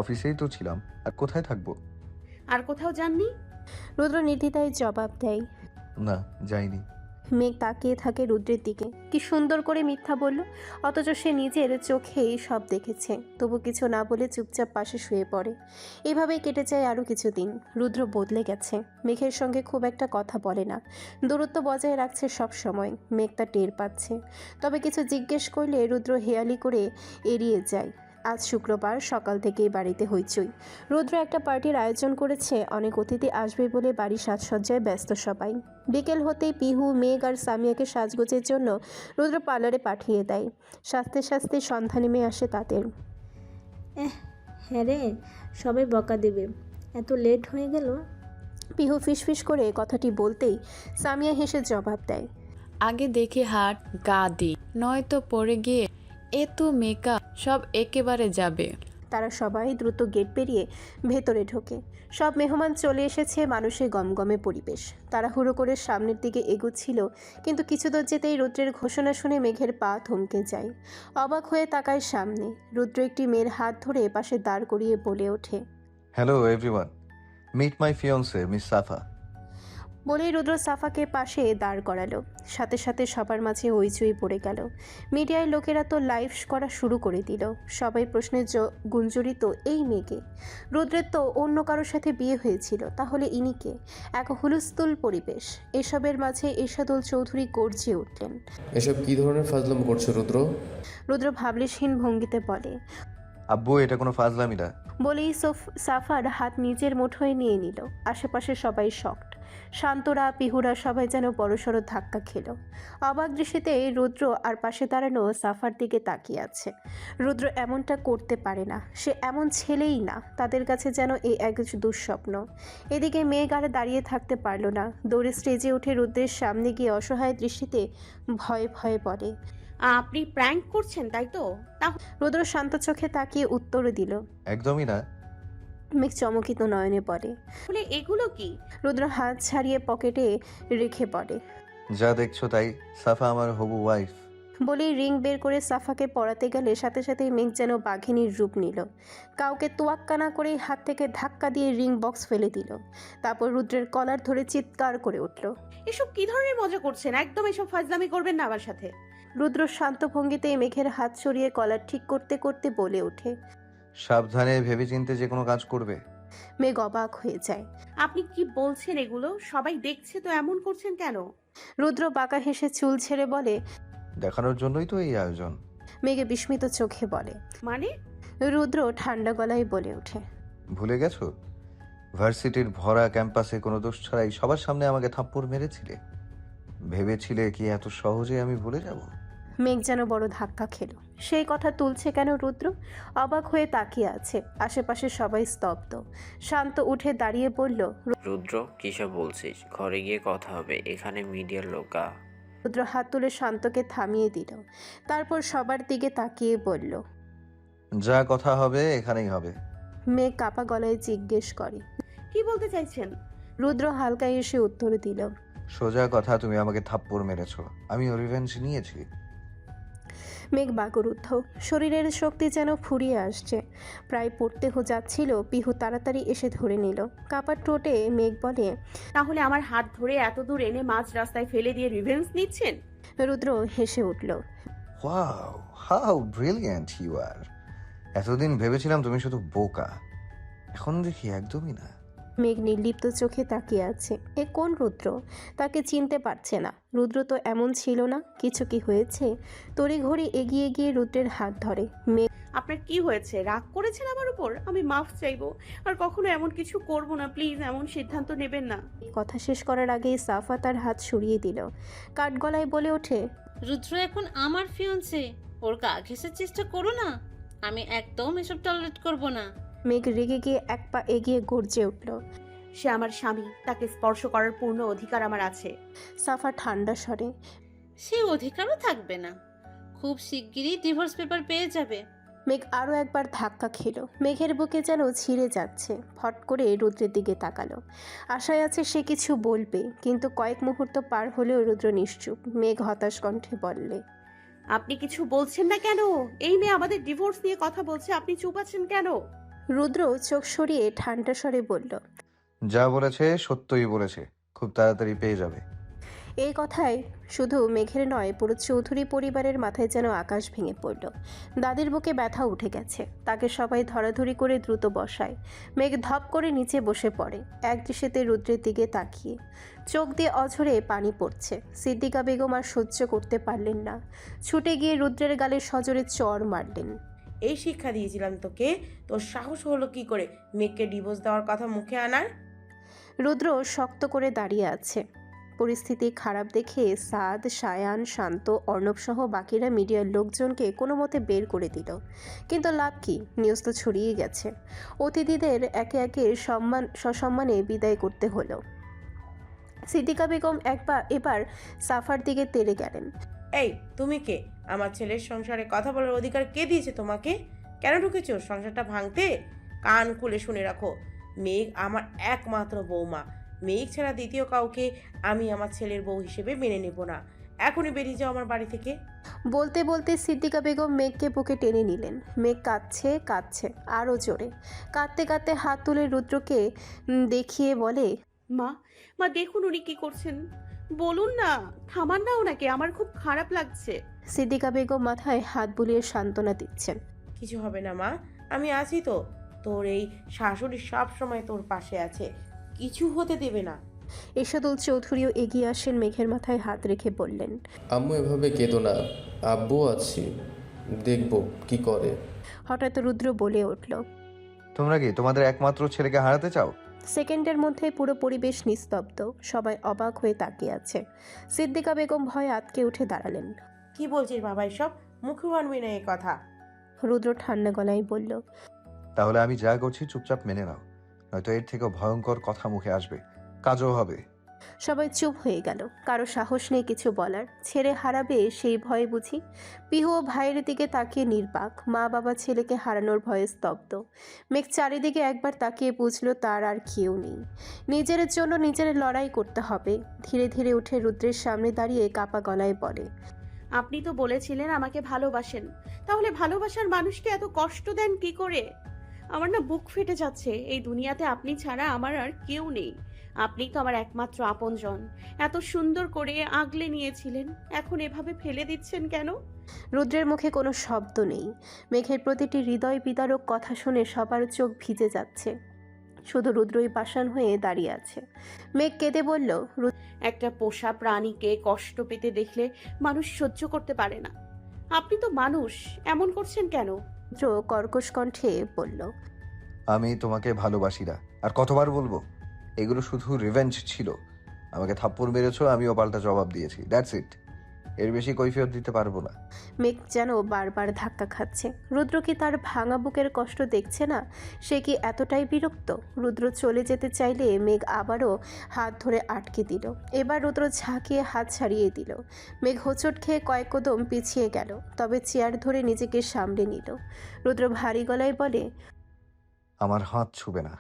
অফিসেই তো ছিলাম, আর কোথায় থাকবো? আর কোথাও যাননি? রুদ্র নির্দ্বিধায় জবাব দেয়, না, যাইনি। মেঘ তাকিয়ে থাকে রুদ্রের দিকে। কি সুন্দর করে মিথ্যা বলল, অথচ সে নিজের চোখেই সব দেখেছে। তবু কিছু না বলে চুপচাপ পাশে শুয়ে পড়ে। এভাবেই কেটে যায় আরও কিছুদিন। রুদ্র বদলে গেছে, মেঘের সঙ্গে খুব একটা কথা বলে না, দূরত্ব বজায় রাখছে সব সময়। মেঘ তা টের পাচ্ছে, তবে কিছু জিজ্ঞেস করলে রুদ্র হেয়ালি করে এড়িয়ে যায়। আজ শুক্রবার, সকাল থেকেই বাড়িতে হইচই। রুদ্র একটা পার্টির আয়োজন করেছে, অনেক অতিথি আসবে বলে বাড়ির সাজসজ্জায় ব্যস্ত সবাই। বিকেল হতেই পিহু, মেঘ আর সামিয়াকে সাজগোজের জন্য রুদ্র পার্লারে পাঠিয়ে দেয়। সাজতে সাজতে সন্ধ্যা নেমে আসে তাদের। হ্যাঁ রে, সবাই বকা দেবে, এত লেট হয়ে গেল। পিহু ফিসফিস করে কথাটি বলতেই সামিয়া হেসে জবাব দেয়, আগে দেখে হাট গা দি, নয়তো পরে গিয়ে এতো মেকআপ সব একেবারে যাবে। তারা সবাই দ্রুত গেট পেরিয়ে ভেতরে ঢোকে। সব মেহমান চলে এসেছে, মানুষের গমগমে পরিবেশ। তাড়াহুড়ো করে সামনের দিকে এগুচ্ছিল, কিন্তু কিছু দূর যেতেই রুদ্রের ঘোষণা শুনে মেঘের পা থমকে যায়। অবাক হয়ে তাকায় সামনে। রুদ্র একটি মেয়ের হাত ধরে পাশে দাঁড় করিয়ে বলে ওঠে, hello everyone, meet my fiance miss Safa. বলেই রুদ্র সাফাকে পাশে দাঁড় করালো। সাথে সাথে সবার মাঝে হইচই পড়ে গেল। মিডিয়ার লোকেরা তো লাইভ করা শুরু করে দিল। সবাই প্রশ্নে গুঞ্জরিত, এই মেয়েকে। রুদ্রের তো অন্য কারোর সাথে বিয়ে হয়েছিল, তাহলে ইনিকে? এক হুলস্থুল পরিবেশ। এসবের মাঝে এরশাদুল চৌধুরী গর্জে উঠলেন, এসব কি ধরনের ফাজলামো করছো রুদ্র? রুদ্র ভাবলেশহীন ভঙ্গিতে বলে, আব্বু এটা কোনো ফাজলামি না। বলেই সাফার হাত নিজের মুঠোয় নিয়ে নিল। আশেপাশে সবাই শকড। শান্তরা, পিহুরা সবাই যেন বড়সড় ধাক্কা খেল। অবাক দৃষ্টিতে রুদ্র আর পাশে দাঁড়ানো সাফার দিকে তাকিয়ে আছে। রুদ্র এমনটা করতে পারে না, সে এমন ছেলেই না। তাদের কাছে যেন এই এক দুঃস্বপ্ন। এদিকে মেঘ আর দাঁড়িয়ে থাকতে পারল না, দৌড়ে স্টেজে উঠে রুদ্রের সামনে গিয়ে অসহায় দৃষ্টিতে ভয়ে ভয়ে বলে, আপনি প্র্যাঙ্ক করছেন তাই তো? রুদ্র শান্ত চোখে তাকিয়ে উত্তর দিল, একদমই না। মেঘ চমকিত নয়নে পড়ে, বলে এগুলো কি? রুদ্র হাত ছাড়িয়ে পকেটে রেখে পড়ে। যা দেখছো তাই, সাফা আমার হবু ওয়াইফ। বলেই রিং বের করে সাফাকে পরাতে গেলে সাথে সাথেই মেঘ যেন বাঘিনীর রূপ নিল। কাউকে তোয়াক্কা না করেই হাত থেকে ধাক্কা দিয়ে রিং বক্স ফেলে দিল। তারপর রুদ্রের কলার ধরে চিৎকার করে উঠল, এসব কি ধরনের মজা করছেন? একদম এসব ফাজলামি করবেন না আমার সাথে। রুদ্র শান্ত ভঙ্গিতে মেঘের হাত সরিয়ে কলার ঠিক করতে করতে বলে ওঠে, সাবধানে ভেবেচিন্তে যে কোনো কাজ করবে। মেঘ অবাক হয়ে যায়। আপনি কি বলছেন এগুলো? সবাই দেখছে তো, এমন করছেন কেন? রুদ্র বাঁকা হেসে চুল ছেড়ে বলে, দেখানোর জন্যই তো এই আয়োজন। মেঘে বিস্মিত চোখে বলে, মানে? রুদ্র ঠান্ডা গলায় বলে ওঠে, ভুলে গেছো? ভার্সিটির ভরা ক্যাম্পাসে কোনো দোষ ছাড়াই সবার সামনে আমাকে থাপ্পড় মেরেছিলে। ভেবেছিলে কি এত সহজে আমি ভুলে যাব? মেঘ যেন বড় ধাক্কা খেল। সেই কথা তুলছে কেন রুদ্র? অবাক হয়ে তাকিয়ে আছে। আশেপাশে সবাই স্তব্ধ। শান্ত উঠে দাঁড়িয়ে বলল, রুদ্র কিসব বলছিস? ঘরে গিয়ে কথা হবে, এখানে মিডিয়ার লোকা। রুদ্র হাত তুলে শান্তকে থামিয়ে দিল। তারপর সবার দিকে তাকিয়ে বলল, যা কথা হবে এখানেই হবে। মেঘ কাপা গলায় জিজ্ঞেস করে, কি বলতে চাইছেন? রুদ্র হালকা এসে উত্তর দিল, সোজা কথা, তুমি আমাকে থাপ্পড় মেরেছো, আমি রিভেঞ্জ নিয়েছি। মেঘ বাকরুদ্ধ, শরীরের শক্তি যেন ফুরিয়ে আসছে। প্রায় পড়তে যাচ্ছিল, পিহু তাড়াতাড়ি এসে ধরে নিল। কাপা ঠোঁটে মেঘ বলে, তাহলে আমার হাত ধরে এত দূর এনে মাঝ রাস্তায় ফেলে দিয়ে রিভেঞ্জ নিচ্ছেন? রুদ্র হেসে উঠল, wow, how brilliant you are. এতদিন ভেবেছিলাম তুমি শুধু বোকা, এখন দেখি একদমই না। মেঘ নির্লিপ্ত চোখে তাকিয়ে আছে। এ কোন রুদ্র? তাকে চিনতে পারছে না। রুদ্র তো এমন ছিল না। কিছু কি হয়েছে? তড়িঘড়ি এগিয়ে গিয়ে রুদ্রের হাত ধরে। মেঘ, আপনার কি হয়েছে? রাগ করেছেন আমার উপর? আমি মাফ চাইবো, আর কখনো এমন কিছু করব না। প্লিজ এমন সিদ্ধান্ত নেবেন না। কথা শেষ করার আগেই সাফা তার হাত সরিয়ে দিল। কাঠ গলায় বলে ওঠে, রুদ্র এখন আমার ফিয়ন্সে, ওর গা ঘেঁষার চেষ্টা করো না। আমি একদম এসব টলারেট করব না। মেঘ রেগে গিয়ে এক পা এগিয়ে গর্জে উঠল, সে আমার স্বামী, তাকে স্পর্শ করার পূর্ণ অধিকার আমার আছে। সাফা ঠান্ডা স্বরে, সে অধিকারও থাকবে না। খুব শিগগিরই ডিভোর্স পেপার পেয়ে যাবে। মেঘ আরও একবার ধাক্কা খেল। মেঘের বুকে যেন ছিঁড়ে যাচ্ছে। ফট করে রুদ্রের দিকে তাকালো। আশায় আছে সে কিছু বলবে, কিন্তু কয়েক মুহূর্ত পার হলেও রুদ্র নিশ্চুপ। মেঘ হতাশ কণ্ঠে বললে, আপনি কিছু বলছেন না কেন? এই মেয়ে আমাদের ডিভোর্স নিয়ে কথা বলছে, আপনি চুপ আছেন কেন? রুদ্র চোখ সরিয়ে ঠান্ডা স্বরে বলল, যা বলেছে সত্যই বলেছে, খুব তাড়াতাড়ি পেয়ে যাবে। এই কথায় শুধু মেঘের নয়, পুরো চৌধুরী পরিবারের মাথায় যেন আকাশ ভেঙে পড়ল। দাদির বুকে ব্যথা উঠে গেছে, তাকে সবাই ধরাধরি করে দ্রুত বসায়। মেঘ ধপ করে নিচে বসে পড়ে, একদৃষ্টিতে রুদ্রের দিকে তাকিয়ে। চোখ দিয়ে অঝরে পানি পড়ছে। সিদ্দিকা বেগম আর সহ্য করতে পারলেন না, ছুটে গিয়ে রুদ্রের গালে সজোরে চড় মারলেন। এই শিক্ষা দিয়েছিলাম তোকে, তোর সাহস হলো কি করে মেয়েকে ডিভোর্স দেওয়ার কথা মুখে আনার? রুদ্র শক্ত করে দাঁড়িয়ে আছে। পরিস্থিতি খারাপ দেখে সাদ, সায়ান, শান্ত, অর্ণব সহ বাকিরা মিডিয়ার লোকজনকে কোনো মতে বের করে দিল। কিন্তু লাভ কি? নিউজ তো ছড়িয়ে গেছে। অতিথিদের একে একে সসম্মানে বিদায় করতে হলো। সিদ্দিকা বেগম এবার সাফার দিকে তেড়ে গেলেন। এই তুমি কে? আমার ছেলের সংসারে কথা বলার অধিকার কে দিয়েছে তোমাকে? কেন ঢুকেছো সংসারটা ভাঙতে? কান খুলে শুনে রাখো, মেঘ আমার একমাত্র বৌমা। মেঘ ছাড়া দ্বিতীয় কাউকে আমি আমার ছেলের বউ হিসেবে মেনে নেব না। এখনই বেরিয়ে যাও আমার বাড়ি থেকে। বলতে বলতে সিদ্দিকা বেগম মেঘকে বুকে টেনে নিলেন। মেঘ কাঁদছে আরও জোরে। কাঁদতে কাঁদতে হাত তুলে রুদ্রকে দেখিয়ে বলে, মা মা দেখুন উনি কি করছেন, বলুন না, থামান না ওনাকে, আমার খুব খারাপ লাগছে। সিদ্দিকা বেগম মাথায় হাত বুলিয়ে সান্ত্বনা দিচ্ছেন। কিছু হবে না মা, আমি আছি তো। তোর এই শাশুড়ি সব সময় তোর পাশে আছে, কিছু হতে দেবে না। এরশাদুল চৌধুরীও এগিয়ে আসেন, মেঘের মাথায় হাত রেখে বললেন, আম্মু এভাবে কেঁদো না, আব্বু আছি, দেখব কি করে। হঠাৎ রুদ্র বলে উঠল, তোমরা কি তোমাদের একমাত্র ছেলেকে হারাতে চাও? সেকেন্ডের মধ্যে পুরো পরিবেশ নিস্তব্ধ, সবাই অবাক হয়ে তাকিয়ে আছে। সিদ্দিকা বেগম ভয়ে আটকে উঠে দাঁড়ালেন। কি বলছিস বাবা এসব? মুখেও আনবি না এই কথা। রুদ্র ঠান্ডা গলায় বলল, তাহলে আমি যা করছি চুপচাপ মেনে নাও, নয়তো এর থেকেও ভয়ঙ্কর কথা মুখে আসবে, কাজও হবে। সবাই চুপ হয়ে গেল, কারো সাহস নেই কিছু বলার। ছেড়ে হারাবে সেই ভয়ে বুঝি? পিহু ভাইয়ের দিকে তাকিয়ে নির্বাক, মা বাবা ছেলেকে হারানোর ভয়ে স্তব্ধ। মেঘ চারিদিকে একবার তাকিয়ে বুঝলো তার আর কেউ নেই। নিজের জন্য নিজের লড়াই করতে হবে। ধীরে ধীরে উঠে রুদ্রের সামনে দাঁড়িয়ে কাপা গলায় বলে, আপনি তো বলেছিলেন আমাকে ভালোবাসেন, তাহলে ভালোবাসার মানুষকে এত কষ্ট দেন কি করে? আমার না বুক ফেটে যাচ্ছে। এই দুনিয়াতে আপনি ছাড়া আমার আর কেউ নেই। আপনি তো আমার একমাত্র আপনজন। এত সুন্দর করে আগলে নিয়েছিলেন, এখন এভাবে ফেলে দিচ্ছেন কেন? রুদ্রের মুখে কোনো শব্দ নেই। মেঘের প্রতিটি হৃদয় বিদারক কথা শুনে সবার চোখ ভিজে যাচ্ছে। শুধু রুদ্রই পাষাণ হয়ে দাঁড়িয়ে আছে। মেঘ কেঁদে বলল, একটা পোষা প্রাণীকে কষ্ট পেতে দেখলে মানুষ সহ্য করতে পারে না। আপনি তো মানুষ, এমন করছেন কেন? রুদ্র কর্কশ কণ্ঠে বলল, আমি তোমাকে ভালোবাসি না। আর কতবার বলবো? এগুলো শুধু রিভেঞ্জ ছিল। আমাকে থাপ্পড় মেরেছো, আমিও পাল্টা জবাব দিয়েছি, দ্যাটস ইট। এর বেশি কৈফিয়ত দিতে পারবো না। মেঘ যেন বারবার ধাক্কা খাচ্ছে। রুদ্র কি তার ভাঙা বুকের কষ্ট দেখছে না? সে কি এতটাই বিরক্ত? রুদ্র চলে যেতে চাইলে মেঘ আবারও হাত ধরে আটকে দিল। এবার রুদ্র ঝাঁকিয়ে হাত ছাড়িয়ে দিল। মেঘ হোঁচট খেয়ে কয়েক কদম পিছিয়ে গেল, তবে চেয়ার ধরে নিজেকে সামলে নিল। রুদ্র ভারী গলায় বলে, আমার হাত ছুবে না।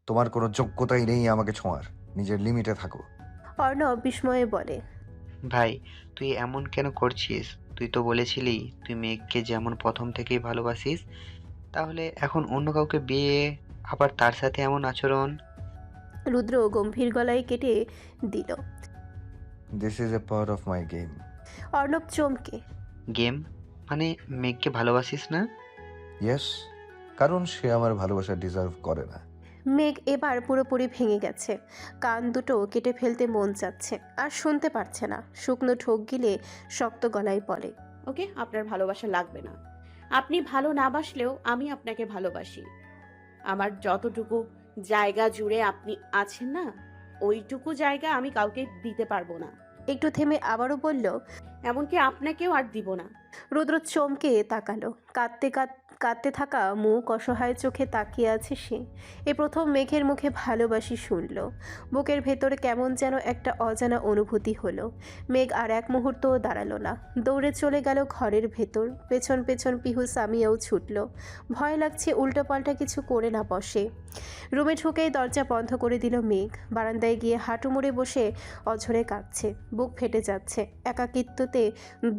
তোমার কোনো যোগ্যতাই নেই আমাকে ছোঁয়ার। নিজের লিমিটে থাকো। অর্ণব বিস্ময়ে বলে, ভাই তুই এমন কেন করছিস? তুই তো বলেছিলি তুই মেঘকে যেমন প্রথম থেকেই ভালোবাসিস, তাহলে এখন অন্য কাউকে বিয়ে, আবার তার সাথে এমন আচরণ? রুদ্র গম্ভীর গলায় কেটে দিল, this is a part of my game. Arnab চমকে, গেম মানে মেঘকে ভালোবাসিস না? ইয়েস, কারণ সে আমার ভালোবাসা ডিজার্ভ করে না। মেঘ এবার পুরোপুরি ভেঙে গেছে। কান দুটো কেটে ফেলতে মন চাচ্ছে, আর শুনতে পারছে না। শুকনো ঠোক গিলে শক্ত গলায় বলে, ওকে, আপনার ভালোবাসা লাগবে না। আপনি ভালো না বাসলেও আমি আপনাকে ভালোবাসি। আমার যতটুকু জায়গা জুড়ে আপনি আছেন না, ওইটুকু জায়গা আমি কাউকে দিতে পারবো না। একটু থেমে আবারও বলল, এমনকি আপনাকেও আর দিব না। রুদ্র চমকে তাকালো। কাঁদতে থাকা মুখ, অসহায় চোখে তাকিয়ে আছে সে। এ প্রথম মেঘের মুখে ভালোবাসি শুনল। বুকের ভেতরে কেমন যেন একটা অজানা অনুভূতি হলো। মেঘ আর এক মুহূর্তও দাঁড়ালো না, দৌড়ে চলে গেল ঘরের ভেতর। পেছন পেছন পিহু সামিয়াও ছুটল। ভয় লাগছে উল্টোপাল্টা কিছু করে না বসে। রুমে ঢুকেই দরজা বন্ধ করে দিল মেঘ। বারান্দায় গিয়ে হাঁটু মুড়ে বসে অঝরে কাঁদছে। বুক ফেটে যাচ্ছে, একাকিত্বতে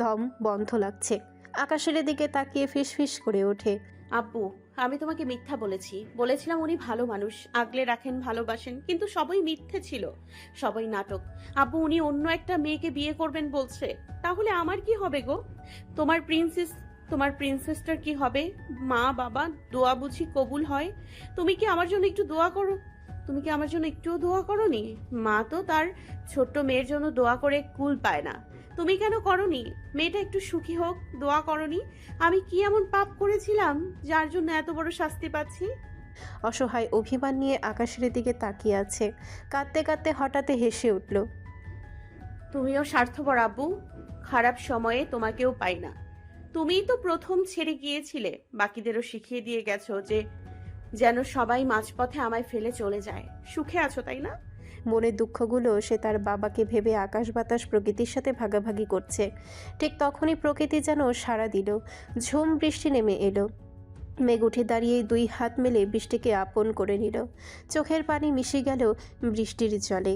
দম বন্ধ লাগছে। আকাশের দিকে তাকিয়ে ফিসফিস করে ওঠে, আব্বু, আমি তোমাকে মিথ্যা বলেছিলাম উনি ভালো মানুষ, আগলে রাখেন, ভালোবাসেন, কিন্তু সবই মিথ্যে ছিল, সবই নাটক। আব্বু, উনি অন্য একটা মেয়েকে বিয়ে করবেন বলছে, তাহলে আমার কি হবে গো? তোমার প্রিন্সেসটার কি হবে? মা বাবা দোয়া বুঝি কবুল হয়? তুমি কি আমার জন্য একটুও দোয়া করোনি? মা তো তার ছোট্ট মেয়ের জন্য দোয়া করে কুল পায় না, তুমি কেন করনি? মেয়েটা একটু সুখী হোক, দোয়া করনি? আমি কি এমন পাপ করেছিলাম যার জন্য এত বড় শাস্তি পাচ্ছি? অসহায় অভিমান নিয়ে আকাশের দিকে তাকিয়ে আছে। কাঁদতে কাঁদতে হঠাৎ হেসে উঠল। তুমিও স্বার্থপর আব্বু, খারাপ সময়ে তোমাকেও পাই না। তুমিই তো প্রথম ছেড়ে গিয়েছিলে, বাকিদেরও শিখিয়ে দিয়ে গেছো যে যেন সবাই মাঝপথে আমায় ফেলে চলে যায়। সুখে আছো তাই না? মনের দুঃখগুলো সে তার বাবাকে ভেবে আকাশ বাতাস প্রকৃতির সাথে ভাগাভাগি করছে। ঠিক তখনই প্রকৃতি যেন সাড়া দিল, ঝুম বৃষ্টি নেমে এলো। মেঘ উঠে দাঁড়িয়ে দুই হাত মেলে বৃষ্টিকে আপন করে নিল। চোখের পানি মিশে গেল বৃষ্টির জলে।